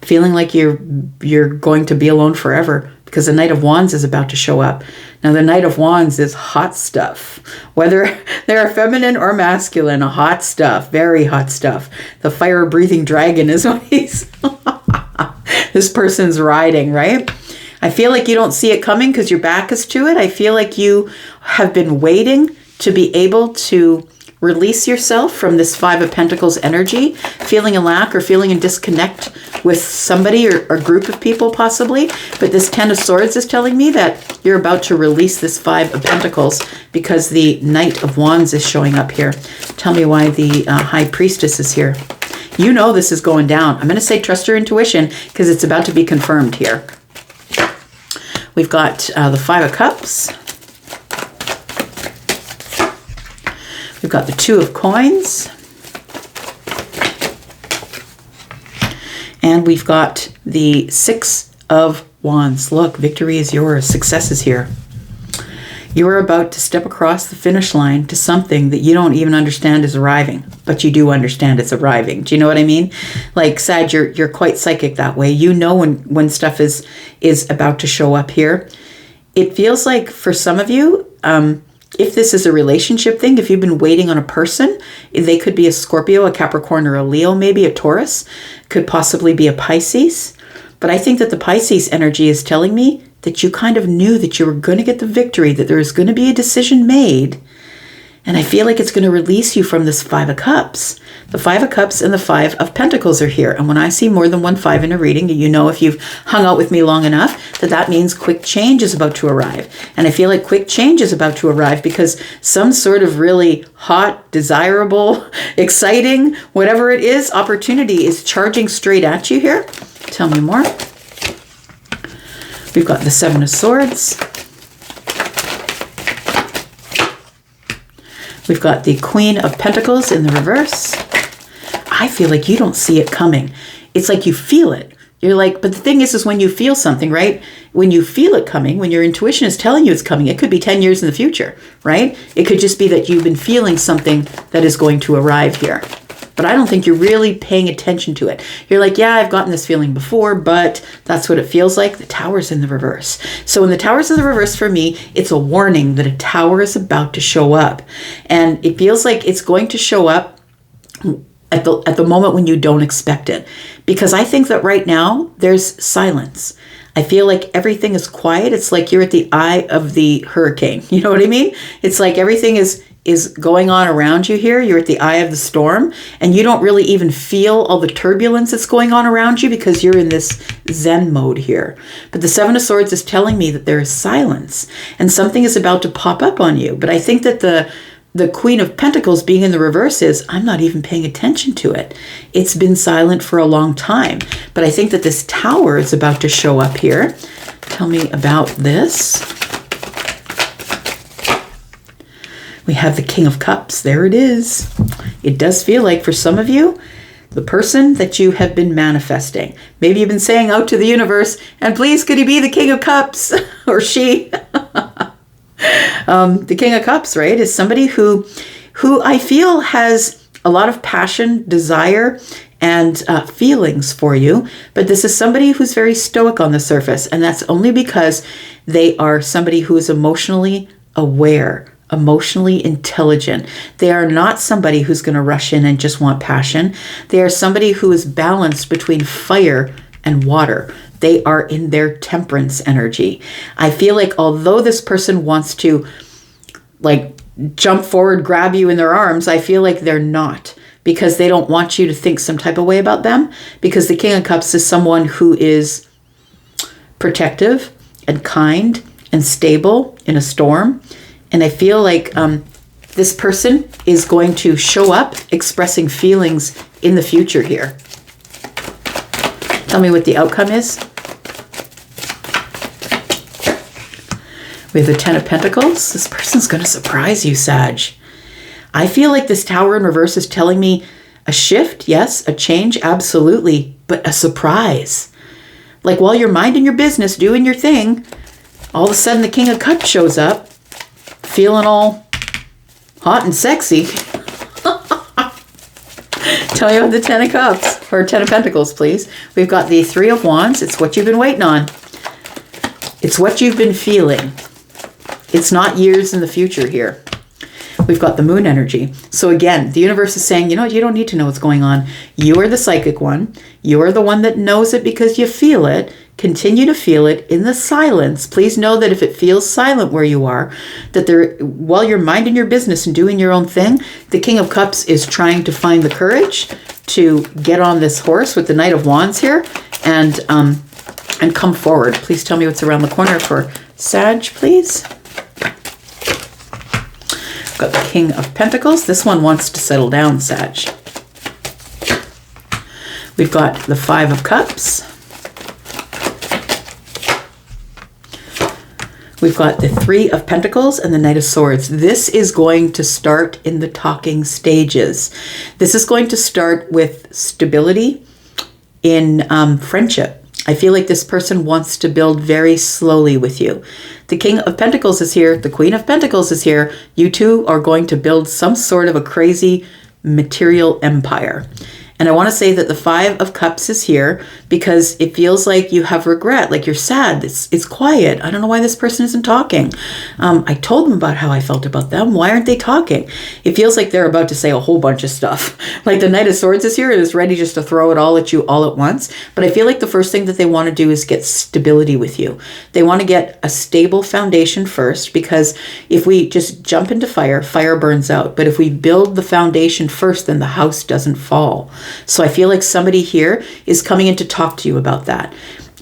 feeling like you're going to be alone forever, because the Knight of Wands is about to show up. Now, the Knight of Wands is hot stuff, whether they're feminine or masculine, hot stuff, very hot stuff. The fire-breathing dragon is what this person's riding, right? I feel like you don't see it coming because your back is to it. I feel like you have been waiting to be able to release yourself from this Five of Pentacles energy, feeling a lack or feeling a disconnect with somebody or a group of people possibly. But this Ten of Swords is telling me that you're about to release this Five of Pentacles because the Knight of Wands is showing up here. Tell me why the High Priestess is here. You know this is going down. I'm going to say trust your intuition because it's about to be confirmed here. We've got the Five of Cups. We've got the Two of Coins. And we've got the Six of Wands. Look, victory is yours. Success is here. You are about to step across the finish line to something that you don't even understand is arriving, but you do understand it's arriving. Do you know what I mean? Like, Sag, you're quite psychic that way. You know when stuff is about to show up here. It feels like for some of you, if this is a relationship thing, if you've been waiting on a person, they could be a Scorpio, a Capricorn, or a Leo, maybe a Taurus, could possibly be a Pisces. But I think that the Pisces energy is telling me that you kind of knew that you were going to get the victory, that there was going to be a decision made. And I feel like it's going to release you from this Five of Cups. The Five of Cups and the Five of Pentacles are here. And when I see more than one five in a reading, you know, if you've hung out with me long enough, that means quick change is about to arrive. And I feel like quick change is about to arrive because some sort of really hot, desirable, exciting, whatever it is, opportunity is charging straight at you here. Tell me more. We've got the Seven of Swords. We've got the Queen of Pentacles in the reverse. I feel like you don't see it coming. It's like you feel it. You're like, but the thing is when you feel something, right? When you feel it coming, when your intuition is telling you it's coming, it could be 10 years in the future, right? It could just be that you've been feeling something that is going to arrive here. But I don't think you're really paying attention to it. You're like, yeah, I've gotten this feeling before, but that's what it feels like. The Tower's in the reverse. So when the Tower's in the reverse for me, it's a warning that a tower is about to show up. And it feels like it's going to show up at the moment when you don't expect it. Because I think that right now there's silence. I feel like everything is quiet. It's like you're at the eye of the hurricane. You know what I mean? It's like everything is going on around you here. You're at the eye of the storm and you don't really even feel all the turbulence that's going on around you because you're in this Zen mode here. But the Seven of Swords is telling me that there is silence and something is about to pop up on you. But I think that the Queen of Pentacles being in the reverse is, I'm not even paying attention to it. It's been silent for a long time. But I think that this Tower is about to show up here. Tell me about this. We have the King of Cups. There it is. It does feel like for some of you, the person that you have been manifesting. Maybe you've been saying out to the universe, and please could he be the King of Cups? Or she. The King of Cups, right, is somebody who I feel has a lot of passion, desire, and feelings for you. But this is somebody who's very stoic on the surface. And that's only because they are somebody who is emotionally aware, emotionally intelligent. They are not somebody who's going to rush in and just want passion. They are somebody who is balanced between fire and water. They are in their temperance energy. I feel like although this person wants to like jump forward, grab you in their arms, I feel like they're not, because they don't want you to think some type of way about them, because the King of Cups is someone who is protective and kind and stable in a storm. And I feel like this person is going to show up expressing feelings in the future here. Tell me what the outcome is. We have the Ten of Pentacles. This person's going to surprise you, Sag. I feel like this Tower in reverse is telling me a shift, yes, a change, absolutely, but a surprise. Like while you're minding your business, doing your thing, all of a sudden the King of Cups shows up, feeling all hot and sexy. Tell me about the Ten of Cups, or Ten of Pentacles, please. We've got the Three of Wands. It's what you've been waiting on. It's what you've been feeling. It's not years in the future here. We've got the Moon energy. So again, the universe is saying, you know what, you don't need to know what's going on. You are the psychic one. You are the one that knows it because you feel it. Continue to feel it in the silence. Please know that if it feels silent where you are, that there, while you're minding your business and doing your own thing, the King of Cups is trying to find the courage to get on this horse with the Knight of Wands here and come forward. Please tell me what's around the corner for Sag, please. Got the King of Pentacles. This one wants to settle down, Sag. We've got the Five of Cups. We've got the Three of Pentacles and the Knight of Swords. This is going to start in the talking stages. This is going to start with stability in friendship. I feel like this person wants to build very slowly with you. The King of Pentacles is here. The Queen of Pentacles is here. You two are going to build some sort of a crazy material empire. And I want to say that the Five of Cups is here because it feels like you have regret, like you're sad. It's quiet. I don't know why this person isn't talking. I told them about how I felt about them. Why aren't they talking? It feels like they're about to say a whole bunch of stuff. Like the Knight of Swords is here and is ready just to throw it all at you all at once. But I feel like the first thing that they want to do is get stability with you. They want to get a stable foundation first, because if we just jump into fire, fire burns out. But if we build the foundation first, then the house doesn't fall. So I feel like somebody here is coming in to talk to you about that.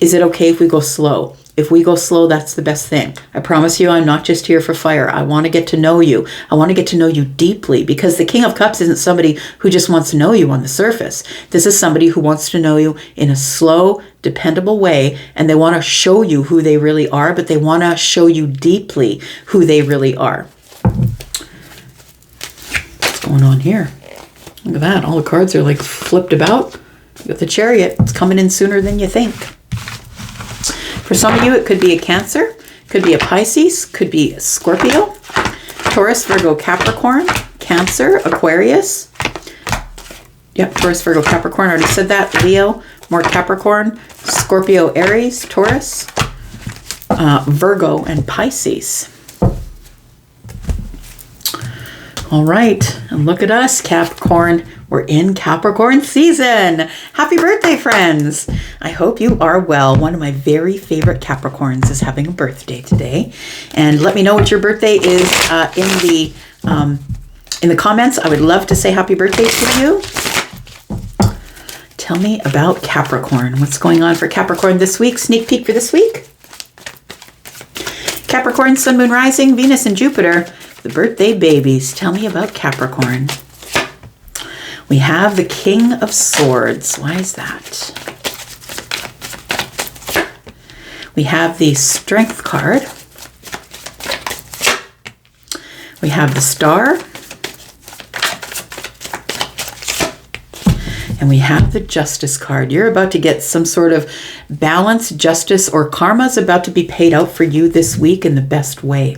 Is it okay if we go slow? If we go slow, that's the best thing. I promise you, I'm not just here for fire. I want to get to know you. I want to get to know you deeply, because the King of Cups isn't somebody who just wants to know you on the surface. This is somebody who wants to know you in a slow, dependable way, and they want to show you who they really are, but they want to show you deeply who they really are. What's going on here? Look at that. All the cards are like flipped about. You got the Chariot. It's coming in sooner than you think. For some of you, it could be a Cancer, could be a Pisces, could be a Scorpio, Taurus, Virgo, Capricorn, Cancer, Aquarius. Yep, Taurus, Virgo, Capricorn. I already said that. Leo, more Capricorn, Scorpio, Aries, Taurus, Virgo, and Pisces. All right, and look at us, Capricorn. We're in Capricorn season. Happy birthday, friends. I hope you are well. One of my very favorite Capricorns is having a birthday today. And let me know what your birthday is in the comments. I would love to say happy birthday to you. Tell me about Capricorn. What's going on for Capricorn this week? Sneak peek for this week. Capricorn, Sun, Moon, Rising, Venus, and Jupiter. the birthday babies. Tell me about Capricorn. We have the King of Swords. Why is that? We have the Strength card. We have the Star. And we have the Justice card. You're about to get some sort of balance, justice, or karma is about to be paid out for you this week in the best way.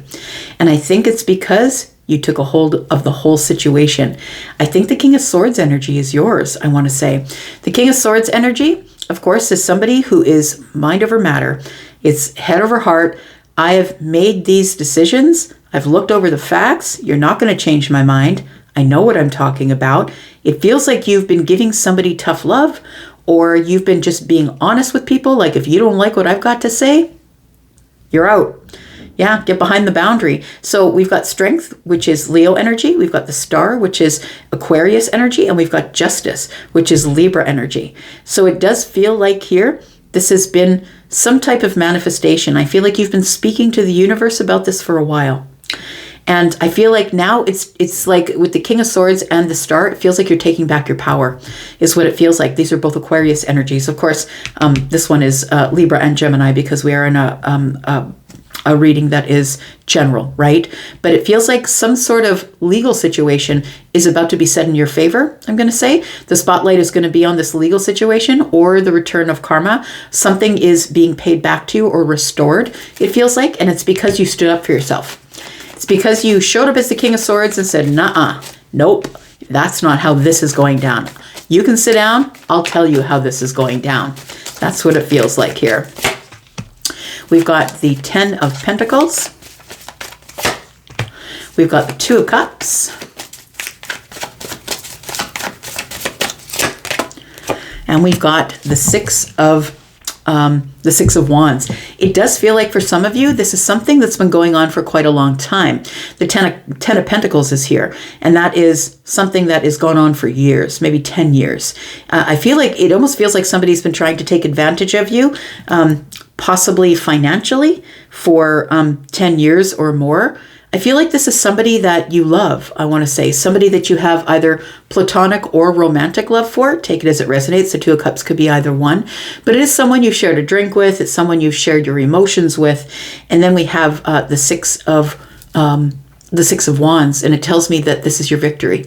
And I think it's because you took a hold of the whole situation. I think the King of Swords energy is yours, I want to say. The King of Swords energy, of course, is somebody who is mind over matter. It's head over heart. I have made these decisions. I've looked over the facts. You're not going to change my mind. I know what I'm talking about. It feels like you've been giving somebody tough love, or you've been just being honest with people. Like, if you don't like what I've got to say, you're out. Yeah, get behind the boundary. So we've got Strength, which is Leo energy. We've got the Star, which is Aquarius energy. And we've got Justice, which is Libra energy. So it does feel like here, this has been some type of manifestation. I feel like you've been speaking to the universe about this for a while. And I feel like now it's like with the King of Swords and the Star, it feels like you're taking back your power, is what it feels like. These are both Aquarius energies. Of course, this one is Libra and Gemini, because we are in a reading that is general, right? But it feels like some sort of legal situation is about to be set in your favor, I'm going to say. The spotlight is going to be on this legal situation or the return of karma. Something is being paid back to you or restored, it feels like, and it's because you stood up for yourself. It's because you showed up as the King of Swords and said, "Nuh-uh, nope, that's not how this is going down. You can sit down, I'll tell you how this is going down." That's what it feels like here. We've got the 10 of Pentacles. We've got the 2 of Cups. And we've got the 6 of Wands. It does feel like for some of you, this is something that's been going on for quite a long time. The 10 of Pentacles is here, and that is something that has gone on for years, maybe 10 years. I feel like it almost feels like somebody's been trying to take advantage of you, possibly financially, for 10 years or more. I feel like this is somebody that you love, I want to say. Somebody that you have either platonic or romantic love for. Take it as it resonates. The 2 of Cups could be either one. But it is someone you've shared a drink with. It's someone you've shared your emotions with. And then we have the 6 of Wands, and it tells me that this is your victory.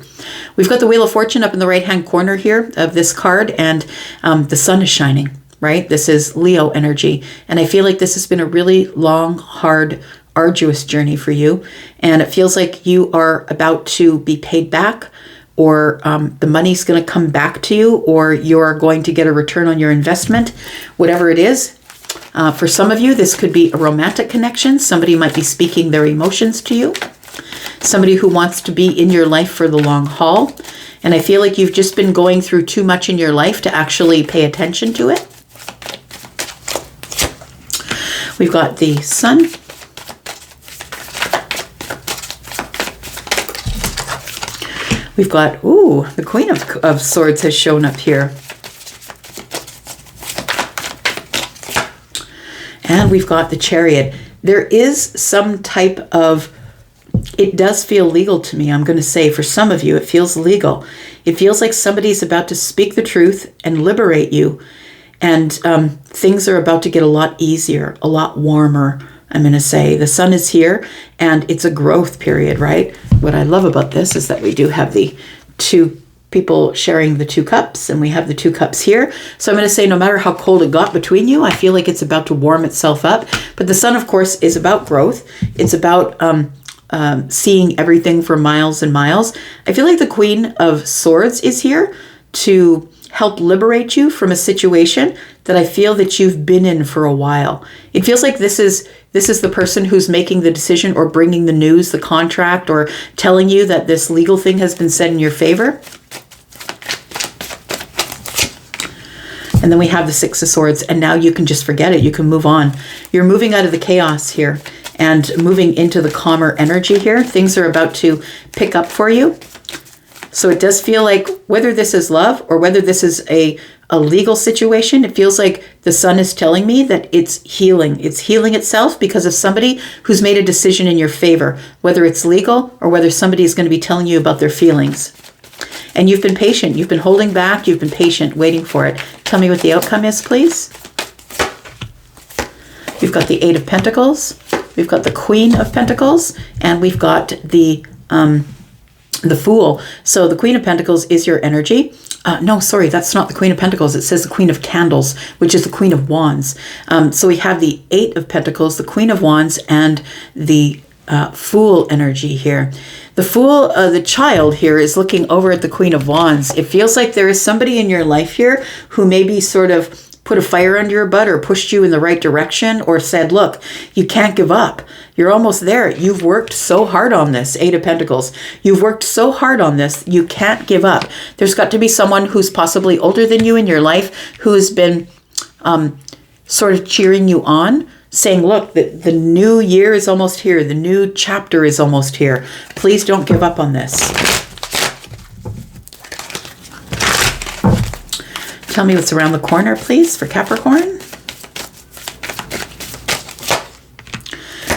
We've got the Wheel of Fortune up in the right-hand corner here of this card, and the sun is shining, right? This is Leo energy. And I feel like this has been a really long, hard, arduous journey for you, and it feels like you are about to be paid back, or the money's going to come back to you, or you're going to get a return on your investment, whatever it is. For some of you, this could be a romantic connection. Somebody might be speaking their emotions to you, somebody who wants to be in your life for the long haul, and I feel like you've just been going through too much in your life to actually pay attention to it. We've got the Sun. We've got, the Queen of Swords has shown up here. And we've got the Chariot. There is some type of, it does feel legal to me, I'm going to say. For some of you, it feels legal. It feels like somebody's about to speak the truth and liberate you. And things are about to get a lot easier, a lot warmer, I'm going to say. The sun is here, and it's a growth period, right? What I love about this is that we do have the 2 people sharing the 2 cups, and we have the 2 cups here. So I'm going to say, no matter how cold it got between you, I feel like it's about to warm itself up. But the sun, of course, is about growth. It's about seeing everything for miles and miles. I feel like the Queen of Swords is here to help liberate you from a situation that I feel that you've been in for a while. It feels like this is the person who's making the decision, or bringing the news, the contract, or telling you that this legal thing has been set in your favor. And then we have the 6 of Swords, and now you can just forget it. You can move on. You're moving out of the chaos here and moving into the calmer energy here. Things are about to pick up for you. So it does feel like, whether this is love or whether this is a legal situation, it feels like the sun is telling me that it's healing. It's healing itself because of somebody who's made a decision in your favor, whether it's legal or whether somebody is going to be telling you about their feelings. And you've been patient. You've been holding back. You've been patient, waiting for it. Tell me what the outcome is, please. We've got the Eight of Pentacles. We've got the Queen of Pentacles. And we've got the Fool. So the Queen of Pentacles is your energy. No, sorry, that's not the Queen of Pentacles. It says the Queen of Candles, which is the Queen of Wands. So we have the Eight of Pentacles, the Queen of Wands, and the Fool energy here. The Fool, the child here, is looking over at the Queen of Wands. It feels like there is somebody in your life here who maybe sort of put a fire under your butt or pushed you in the right direction or said, look, you can't give up. You're almost there. You've worked so hard on this, Eight of Pentacles. You've worked so hard on this. You can't give up. There's got to be someone who's possibly older than you in your life who has been sort of cheering you on, saying, look, the new year is almost here. The new chapter is almost here. Please don't give up on this. Tell me what's around the corner, please, for Capricorn.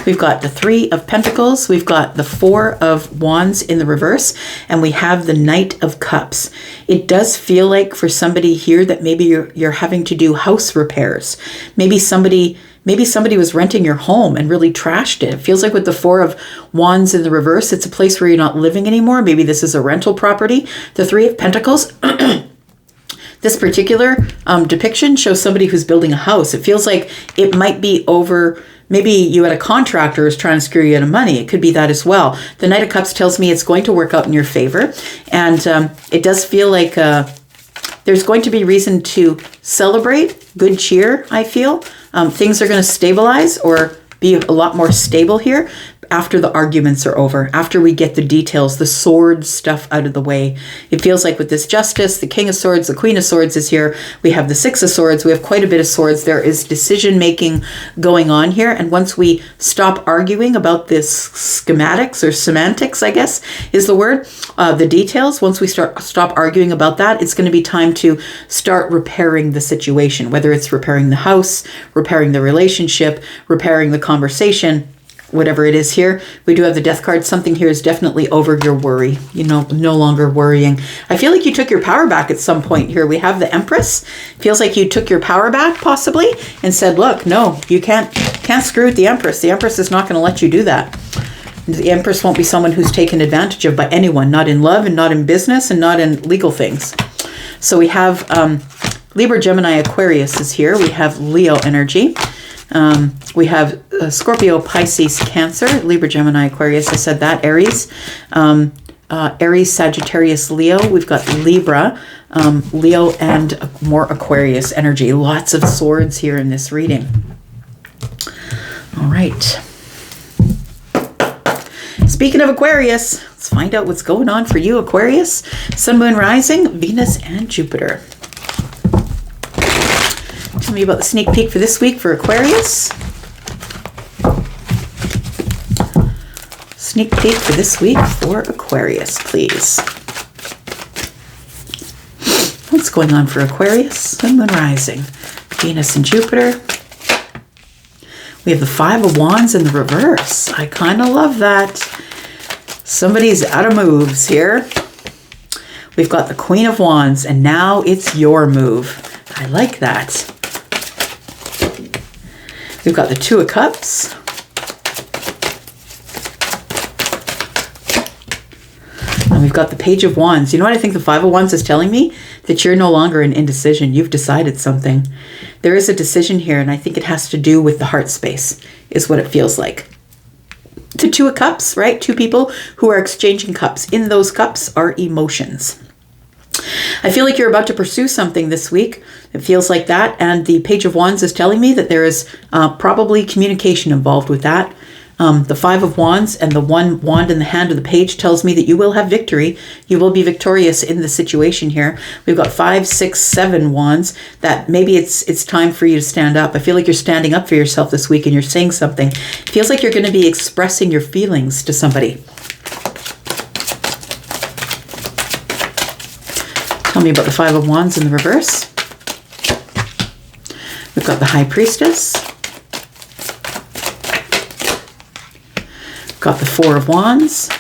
We've got the Three of Pentacles. We've got the Four of Wands in the reverse. And we have the Knight of Cups. It does feel like for somebody here that maybe you're having to do house repairs. Maybe somebody was renting your home and really trashed it. It feels like with the Four of Wands in the reverse, it's a place where you're not living anymore. Maybe this is a rental property. The Three of Pentacles... This particular depiction shows somebody who's building a house. It feels like it might be over, maybe you had a contractor who's trying to screw you out of money. It could be that as well. The Knight of Cups tells me it's going to work out in your favor. And it does feel like there's going to be reason to celebrate, good cheer, I feel. Things are going to stabilize or be a lot more stable here after the arguments are over, after we get the details, the sword stuff out of the way. It feels like with this Justice, the King of Swords, the Queen of Swords is here. We have the Six of Swords. We have quite a bit of swords. There is decision-making going on here. And once we stop arguing about this schematics or semantics, I guess is the word, the details, once we stop arguing about that, it's going to be time to start repairing the situation, whether it's repairing the house, repairing the relationship, repairing the conversation, whatever it is here. We do have the Death card. Something here is definitely over your worry. No longer worrying. I feel like you took your power back at some point here. We have the Empress. Feels like you took your power back possibly and said, look, no, you can't screw with the Empress. The Empress is not going to let you do that. The Empress won't be someone who's taken advantage of by anyone, not in love and not in business and not in legal things. So we have Libra, Gemini, Aquarius is here. We have Leo energy. We have Scorpio, Pisces, Cancer, Libra, Gemini, Aquarius. I said that. Aries, Aries, Sagittarius, Leo. We've got Libra, Leo, and more Aquarius energy. Lots of swords here in this reading. All right. Speaking of Aquarius, let's find out what's going on for you, Aquarius. Sun, Moon, Rising, Venus, and Jupiter. Tell me about the sneak peek for this week for Aquarius. Sneak peek for this week for Aquarius, please. What's going on for Aquarius? Sun, Moon, Rising, Venus, and Jupiter. We have the Five of Wands in the reverse. I kind of love that. Somebody's out of moves here. We've got the Queen of Wands, and now it's your move. I like that. We've got the Two of Cups. And we've got the Page of Wands. You know what I think the Five of Wands is telling me? That you're no longer in indecision. You've decided something. There is a decision here, and I think it has to do with the heart space, is what it feels like. The Two of Cups, right? Two people who are exchanging cups. In those cups are emotions. I feel like you're about to pursue something this week. It feels like that. And the Page of Wands is telling me that there is probably communication involved with that. The Five of Wands and the one wand in the hand of the page tells me that you will have victory. You will be victorious in the situation here. We've got 5, 6, 7 wands that maybe it's time for you to stand up. I feel like you're standing up for yourself this week and you're saying something. It feels like you're going to be expressing your feelings to somebody. Tell me about the Five of Wands in the reverse. We've got the High Priestess. Got the Four of Wands.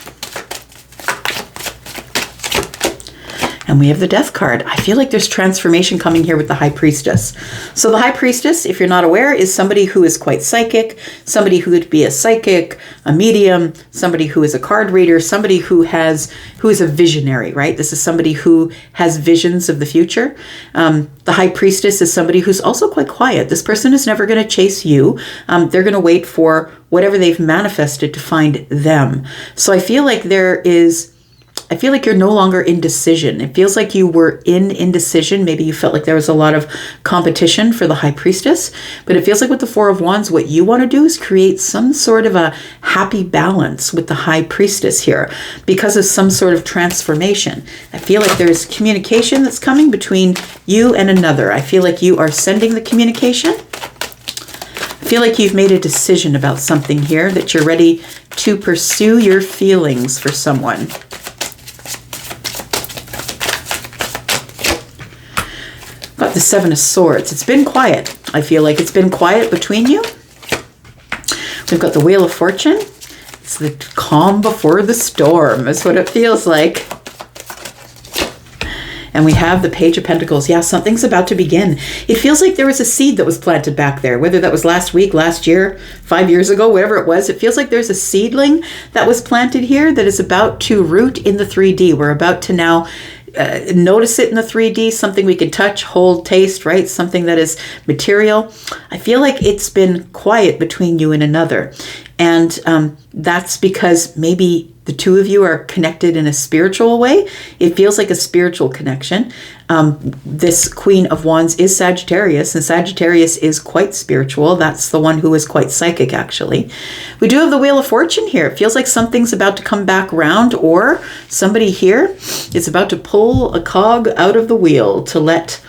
And we have the Death card. I feel like there's transformation coming here with the High Priestess. So the High Priestess, if you're not aware, is somebody who is quite psychic, somebody who would be a psychic, a medium, somebody who is a card reader, somebody who is a visionary, right? This is somebody who has visions of the future. The High Priestess is somebody who's also quite quiet. This person is never going to chase you. They're going to wait for whatever they've manifested to find them. So I feel like you're no longer in decision. It feels like you were in indecision. Maybe you felt like there was a lot of competition for the High Priestess, but it feels like with the Four of Wands, what you want to do is create some sort of a happy balance with the High Priestess here because of some sort of transformation. I feel like there's communication that's coming between you and another. I feel like you are sending the communication. I feel like you've made a decision about something here, that you're ready to pursue your feelings for someone. Got the Seven of Swords. It's been quiet. I feel like it's been quiet between you. We've got the Wheel of Fortune. It's the calm before the storm is what it feels like. And we have the Page of Pentacles. Yeah, something's about to begin. It feels like there was a seed that was planted back there, whether that was last week, last year, 5 years ago, whatever it was. It feels like there's a seedling that was planted here that is about to root in the 3D. We're about to now notice it in the 3D, something we can touch, hold, taste, right? Something that is material. I feel like it's been quiet between you and another. And that's because maybe the two of you are connected in a spiritual way. It feels like a spiritual connection. This Queen of Wands is Sagittarius, and Sagittarius is quite spiritual. That's the one who is quite psychic, actually. We do have the Wheel of Fortune here. It feels like something's about to come back around, or somebody here is about to pull a cog out of the wheel to let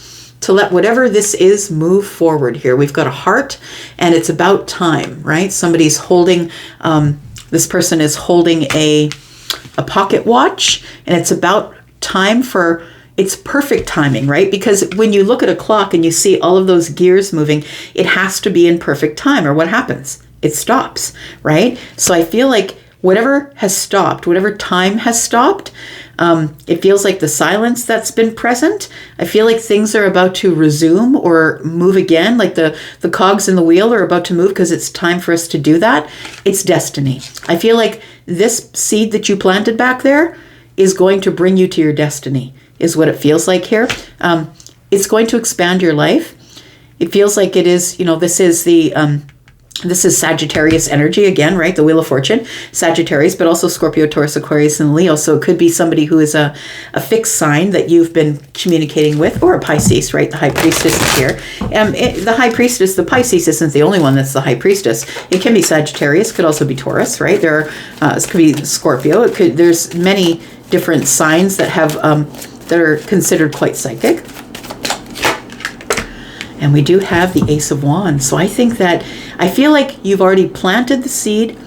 whatever this is move forward here. We've got a heart, and it's about time, right? Somebody's holding, this person is holding a pocket watch, and it's about time for, it's perfect timing, right? Because when you look at a clock and you see all of those gears moving, it has to be in perfect time, or what happens? It stops, right? So I feel like whatever has stopped, whatever time has stopped, it feels like the silence that's been present. I feel like things are about to resume or move again, like the cogs in the wheel are about to move because it's time for us to do that. It's destiny. I feel like this seed that you planted back there is going to bring you to your destiny, is what it feels like here. It's going to expand your life. It feels like it is, this is Sagittarius energy again, right? The Wheel of Fortune, Sagittarius, but also Scorpio, Taurus, Aquarius, and Leo. So it could be somebody who is a fixed sign that you've been communicating with, or a Pisces, right? The High Priestess is here. The High Priestess, the Pisces isn't the only one that's the High Priestess. It can be Sagittarius, could also be Taurus, right? It could be Scorpio. There's many different signs that have that are considered quite psychic. And we do have the Ace of Wands. So I feel like you've already planted the seed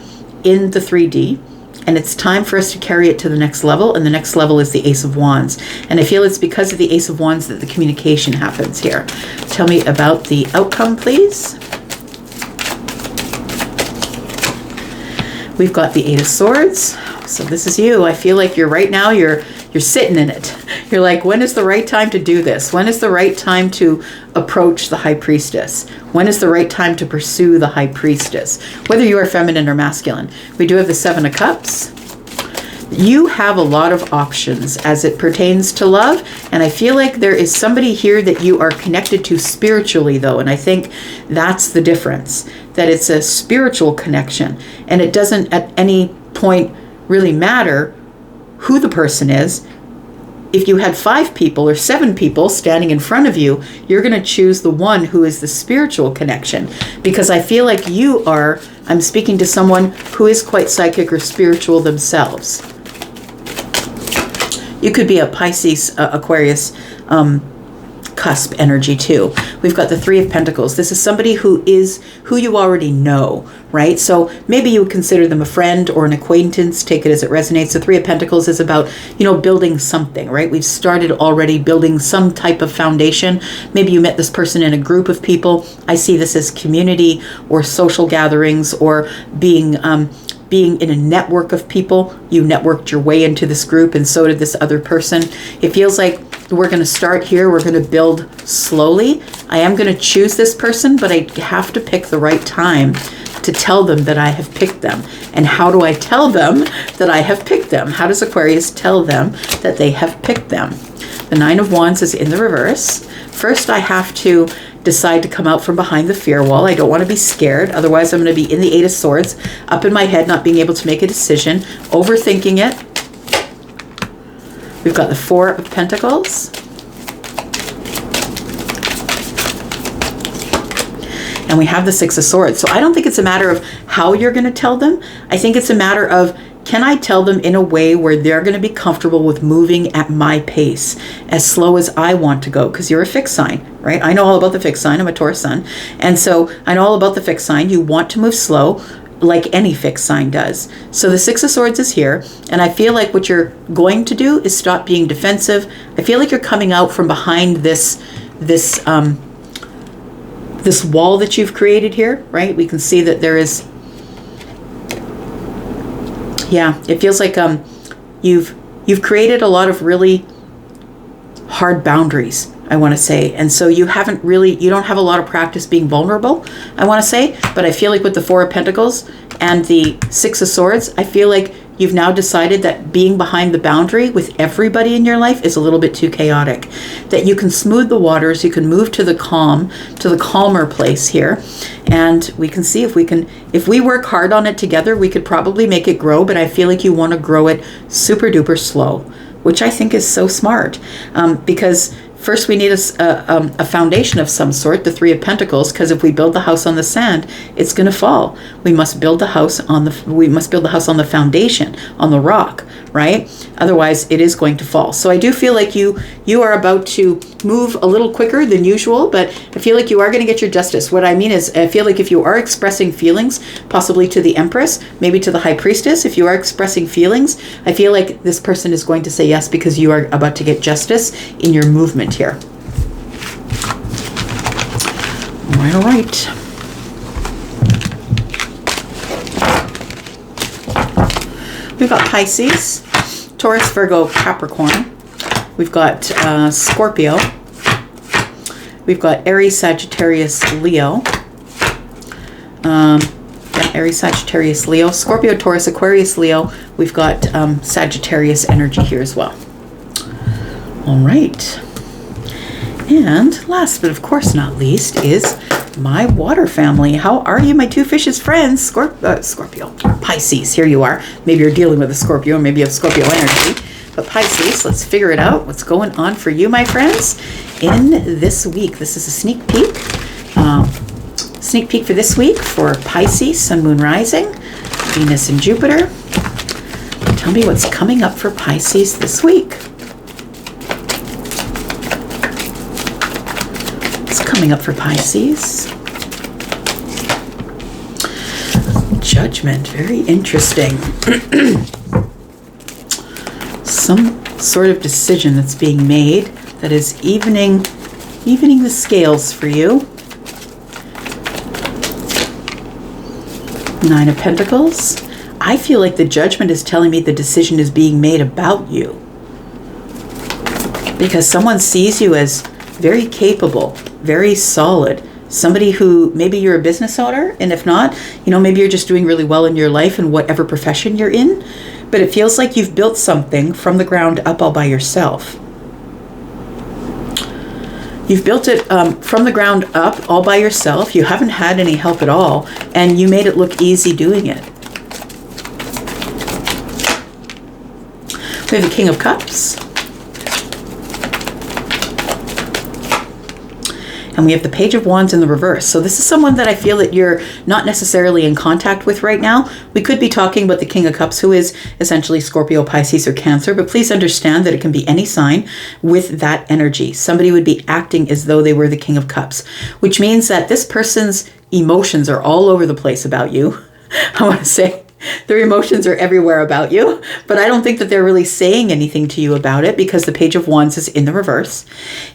in the 3D, and it's time for us to carry it to the next level. And the next level is the Ace of Wands. And I feel it's because of the Ace of Wands that the communication happens here. Tell me about the outcome, please. We've got the Eight of Swords. So this is you. I feel like you're sitting in it. You're like, when is the right time to do this? When is the right time to approach the High Priestess? When is the right time to pursue the High Priestess? Whether you are feminine or masculine. We do have the Seven of Cups. You have a lot of options as it pertains to love. And I feel like there is somebody here that you are connected to spiritually, though. And I think that's the difference, that it's a spiritual connection. And it doesn't at any point really matter who the person is. If you had 5 people or 7 people standing in front of you, you're going to choose the one who is the spiritual connection, because I feel like I'm speaking to someone who is quite psychic or spiritual themselves. You could be a Pisces, Aquarius, cusp energy too. We've got the Three of Pentacles. This is somebody who you already know, right? So maybe you would consider them a friend or an acquaintance. Take it as it resonates. The Three of Pentacles is about, building something, right? We've started already building some type of foundation. Maybe you met this person in a group of people. I see this as community or social gatherings, or being in a network of people. You networked your way into this group, and so did this other person. It feels like we're going to start here. We're going to build slowly. I am going to choose this person, but I have to pick the right time to tell them that I have picked them. And how do I tell them that I have picked them? How does Aquarius tell them that they have picked them? The Nine of Wands is in the reverse. First, I have to decide to come out from behind the fear wall. I don't want to be scared. Otherwise, I'm going to be in the Eight of Swords, up in my head, not being able to make a decision, overthinking it. We've got the Four of Pentacles. And we have the Six of Swords. So I don't think it's a matter of how you're going to tell them. I think it's a matter of, can I tell them in a way where they're going to be comfortable with moving at my pace, as slow as I want to go? Because you're a fixed sign, right? I know all about the fixed sign. I'm a Taurus sun. And so I know all about the fixed sign. You want to move slow, like any fixed sign does. So the Six of Swords is here. And I feel like what you're going to do is stop being defensive. I feel like you're coming out from behind this wall that you've created here, right? We can see that there is, it feels like you've created a lot of really hard boundaries, I want to say. And so you don't have a lot of practice being vulnerable, I want to say. But I feel like with the Four of Pentacles and the Six of Swords, I feel like you've now decided that being behind the boundary with everybody in your life is a little bit too chaotic. That you can smooth the waters, you can move to the calmer place here. And we can see if we work hard on it together, we could probably make it grow. But I feel like you want to grow it super duper slow, which I think is so smart. Because first we need a foundation of some sort, the Three of Pentacles, because if we build the house on the sand, it's going to fall. We must build the house on the foundation, on the rock, right? Otherwise, it is going to fall. So I do feel like you are about to move a little quicker than usual, but I feel like you are going to get your justice. What I mean is, I feel like if you are expressing feelings, possibly to the Empress, maybe to the High Priestess, if you are expressing feelings, I feel like this person is going to say yes, because you are about to get justice in your movement here. All right. We've got Pisces, Taurus, Virgo, Capricorn. We've got Scorpio. We've got Aries, Sagittarius, Leo. Aries, Sagittarius, Leo. Scorpio, Taurus, Aquarius, Leo. We've got Sagittarius energy here as well. All right. And last, but of course not least, is my water family. How are you, my two fishes friends? Scorpio, Pisces, here you are. Maybe you're dealing with a Scorpio, maybe you have Scorpio energy. But Pisces, let's figure it out. What's going on for you, my friends, in this week? This is a sneak peek. Sneak peek for this week for Pisces, Sun, Moon, Rising, Venus, and Jupiter. Tell me what's coming up for Pisces this week. Coming up for Pisces. Judgment, very interesting. Some sort of decision that's being made that is evening the scales for you. Nine of Pentacles. I feel like the Judgment is telling me the decision is being made about you, because someone sees you as very capable, very solid, somebody who, maybe you're a business owner, and if not, maybe you're just doing really well in your life in whatever profession you're in, but it feels like you've built something from the ground up all by yourself. You've built it from the ground up all by yourself. You haven't had any help at all, and you made it look easy doing it. We have the King of Cups. And we have the Page of Wands in the reverse. So this is someone that I feel that you're not necessarily in contact with right now. We could be talking about the King of Cups, who is essentially Scorpio, Pisces, or Cancer. But please understand that it can be any sign with that energy. Somebody would be acting as though they were the King of Cups, which means that this person's emotions are all over the place about you. I want to say their emotions are everywhere about you, but I don't think that they're really saying anything to you about it because the Page of Wands is in the reverse.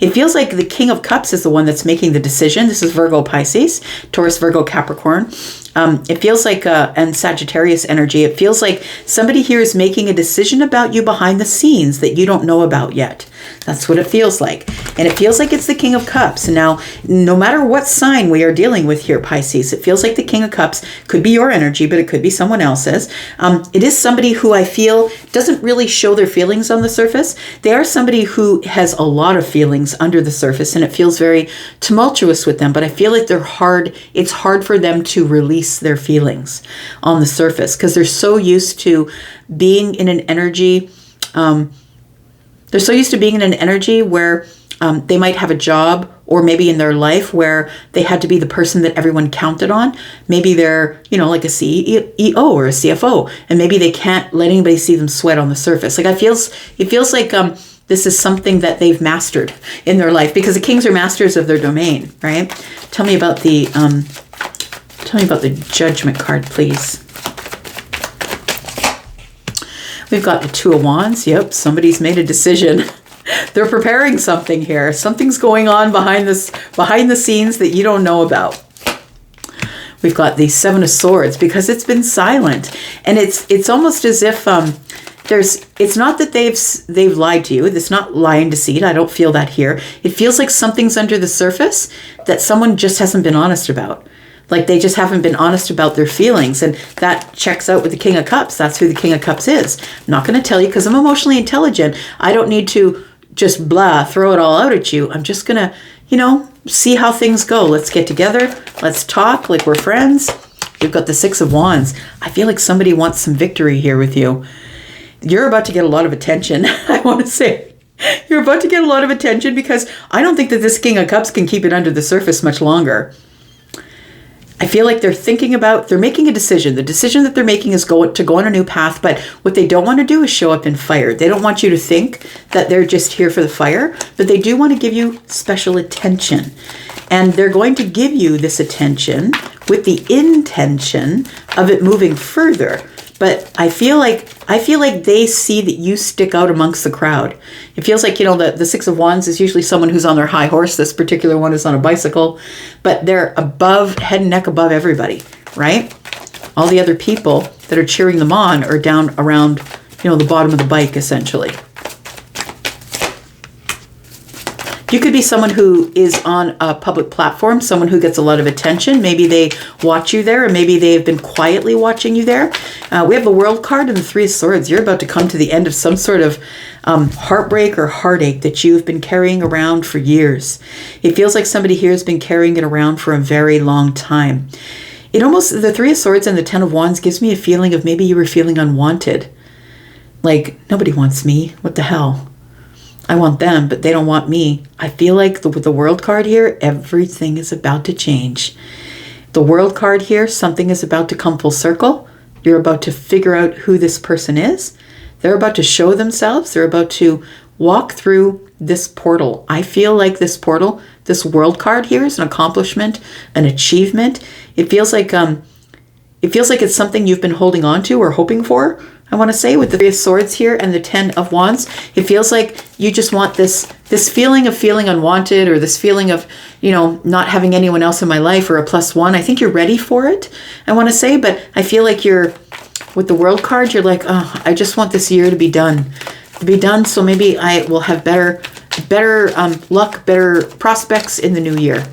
It feels like the King of Cups is the one that's making the decision. This is Virgo, Pisces, Taurus, Virgo, Capricorn. It feels like, and Sagittarius energy, it feels like somebody here is making a decision about you behind the scenes that you don't know about yet. That's what it feels like. And it feels like it's the King of Cups. Now, no matter what sign we are dealing with here, Pisces, it feels like the King of Cups could be your energy, but it could be someone else's. It is somebody who I feel doesn't really show their feelings on the surface. They are somebody who has a lot of feelings under the surface, and it feels very tumultuous with them, but I feel like it's hard for them to release their feelings on the surface because they're so used to being in an energy where they might have a job or maybe in their life where they had to be the person that everyone counted on. Maybe they're, like a CEO or a CFO, and maybe they can't let anybody see them sweat on the surface. Like it feels like this is something that they've mastered in their life because the kings are masters of their domain, right? Tell me about the Judgment card, please. We've got the Two of Wands. Yep, somebody's made a decision. They're preparing something here. Something's going on behind the scenes that you don't know about. We've got the Seven of Swords because it's been silent, and it's almost as if it's not that they've lied to you. It's not lie and deceit. I don't feel that here. It feels like something's under the surface that someone just hasn't been honest about. Like they just haven't been honest about their feelings. And that checks out with the King of Cups. That's who the King of Cups is. I'm not going to tell you because I'm emotionally intelligent. I don't need to just throw it all out at you. I'm just going to, see how things go. Let's get together. Let's talk like we're friends. We've got the Six of Wands. I feel like somebody wants some victory here with you. You're about to get a lot of attention, I want to say. You're about to get a lot of attention because I don't think that this King of Cups can keep it under the surface much longer. I feel like they're making a decision. The decision that they're making is to go on a new path, but what they don't want to do is show up in fire. They don't want you to think that they're just here for the fire, but they do want to give you special attention. And they're going to give you this attention with the intention of it moving further. But I feel like they see that you stick out amongst the crowd. It feels like, the Six of Wands is usually someone who's on their high horse. This particular one is on a bicycle, but they're head and neck above everybody, right? All the other people that are cheering them on are down around, the bottom of the bike, essentially. You could be someone who is on a public platform, someone who gets a lot of attention. Maybe they watch you there, or maybe they've been quietly watching you there. We have the World card and the Three of Swords. You're about to come to the end of some sort of heartbreak or heartache that you've been carrying around for years. It feels like somebody here has been carrying it around for a very long time. The Three of Swords and the Ten of Wands gives me a feeling of maybe you were feeling unwanted. Like, nobody wants me. What the hell? I want them, but they don't want me. I feel like with the World card here, everything is about to change. The World card here, something is about to come full circle. You're about to figure out who this person is. They're about to show themselves. They're about to walk through this portal. I feel like this portal, this World card here is an accomplishment, an achievement. It feels like it's something you've been holding on to or hoping for. I want to say with the Three of Swords here and the Ten of Wands, it feels like you just want this feeling of feeling unwanted, or this feeling of, not having anyone else in my life, or a +1. I think you're ready for it, I want to say, but I feel like with the World card, you're like, oh, I just want this year to be done. So maybe I will have better luck, better prospects in the new year.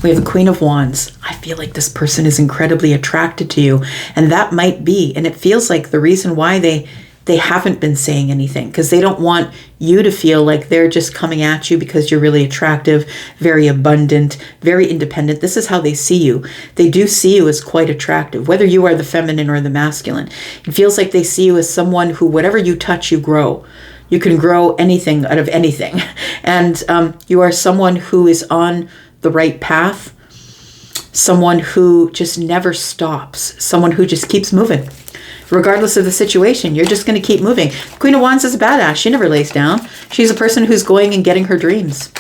We have the Queen of Wands. I feel like this person is incredibly attracted to you, and that might be, and it feels like the reason why they haven't been saying anything, because they don't want you to feel like they're just coming at you because you're really attractive, very abundant, very independent. This is how they see you. They do see you as quite attractive, whether you are the feminine or the masculine. It feels like they see you as someone who, whatever you touch, you grow. You can grow anything out of anything. And you are someone who is on the right path, someone who just never stops, someone who just keeps moving. Regardless of the situation, you're just going to keep moving. Queen of Wands is a badass. She never lays down. She's a person who's going and getting her dreams,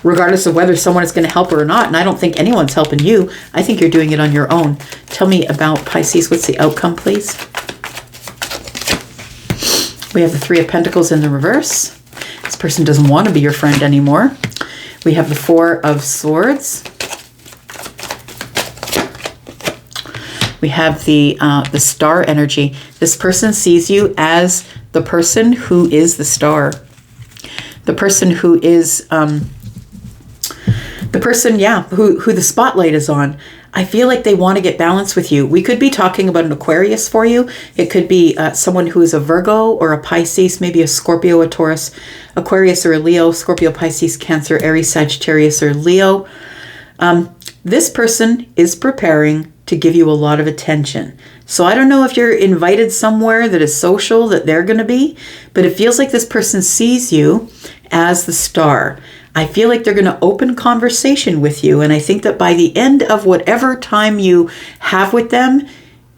regardless of whether someone is going to help her or not. And I don't think anyone's helping you. I think you're doing it on your own. Tell me about Pisces. What's the outcome, please? We have the Three of Pentacles in the reverse. This person doesn't want to be your friend anymore. We have the Four of Swords. We have the star energy. This person sees you as the person who is the star. The person who is, who the spotlight is on. I feel like they want to get balance with you. We could be talking about an Aquarius for you. It could be someone who is a Virgo or a Pisces, maybe a Scorpio, a Taurus, Aquarius or a Leo, Scorpio, Pisces, Cancer, Aries, Sagittarius, or Leo. This person is preparing to give you a lot of attention. So I don't know if you're invited somewhere that is social that they're going to be, but it feels like this person sees you as the star. I feel like they're going to open conversation with you. And I think that by the end of whatever time you have with them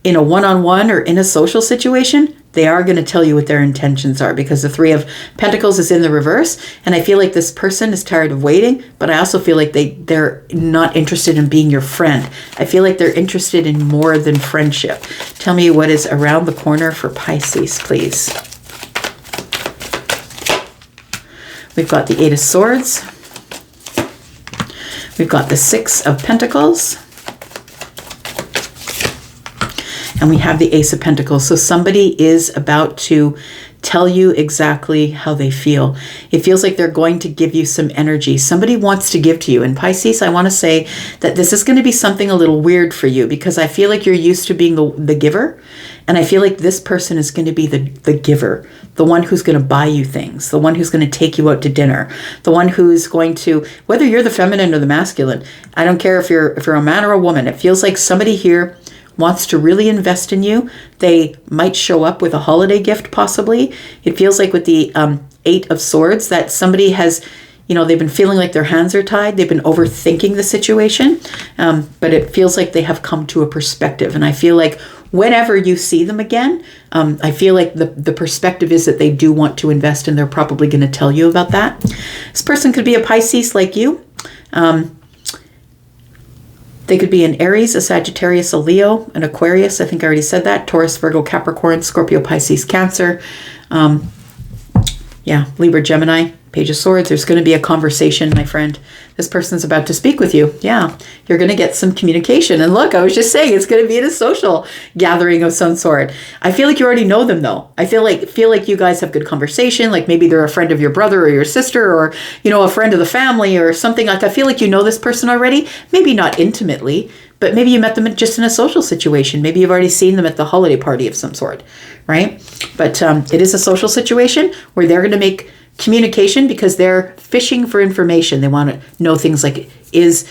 in a one-on-one or in a social situation, they are going to tell you what their intentions are, because the Three of Pentacles is in the reverse. And I feel like this person is tired of waiting, but I also feel like they're not interested in being your friend. I feel like they're interested in more than friendship. Tell me what is around the corner for Pisces, please. We've got the Eight of Swords. We've got the Six of Pentacles. And we have the Ace of Pentacles. So somebody is about to tell you exactly how they feel. It feels like they're going to give you some energy. Somebody wants to give to you. And Pisces, I want to say that this is going to be something a little weird for you, because I feel like you're used to being the giver. And I feel like this person is going to be the giver, the one who's going to buy you things, the one who's going to take you out to dinner, the one who's going to, whether you're the feminine or the masculine, I don't care if you're a man or a woman. It feels like somebody here wants to really invest in you. They might show up with a holiday gift, possibly. It feels like with the Eight of Swords that somebody has, they've been feeling like their hands are tied. They've been overthinking the situation, but it feels like they have come to a perspective. And I feel like whenever you see them again, I feel like the perspective is that they do want to invest, and they're probably going to tell you about that. This person could be a Pisces like you. They could be an Aries, a Sagittarius, a Leo, an Aquarius. I think I already said that. Taurus, Virgo, Capricorn, Scorpio, Pisces, Cancer. Libra, Gemini, Page of Swords. There's going to be a conversation, my friend. This person's about to speak with you. Yeah, you're going to get some communication. And look, I was just saying, it's going to be in a social gathering of some sort. I feel like you already know them, though. I feel like you guys have good conversation. Like maybe they're a friend of your brother or your sister, or, a friend of the family or something like that. I feel like you know this person already. Maybe not intimately, but maybe you met them just in a social situation. Maybe you've already seen them at the holiday party of some sort, right? But it is a social situation where they're going to make communication because they're fishing for information. They want to know things like, is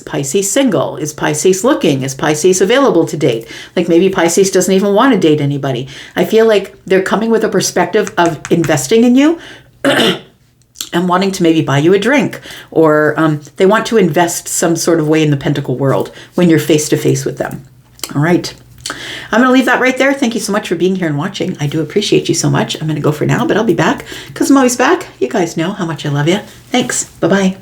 Pisces single? Is Pisces looking? Is Pisces available to date? Like maybe Pisces doesn't even want to date anybody. I feel like they're coming with a perspective of investing in you and wanting to maybe buy you a drink, or they want to invest some sort of way in the Pentacle world when you're face to face with them. All right. I'm going to leave that right there. Thank you so much for being here and watching. I do appreciate you so much. I'm going to go for now, but I'll be back because I'm always back. You guys know how much I love you. Thanks. Bye-bye.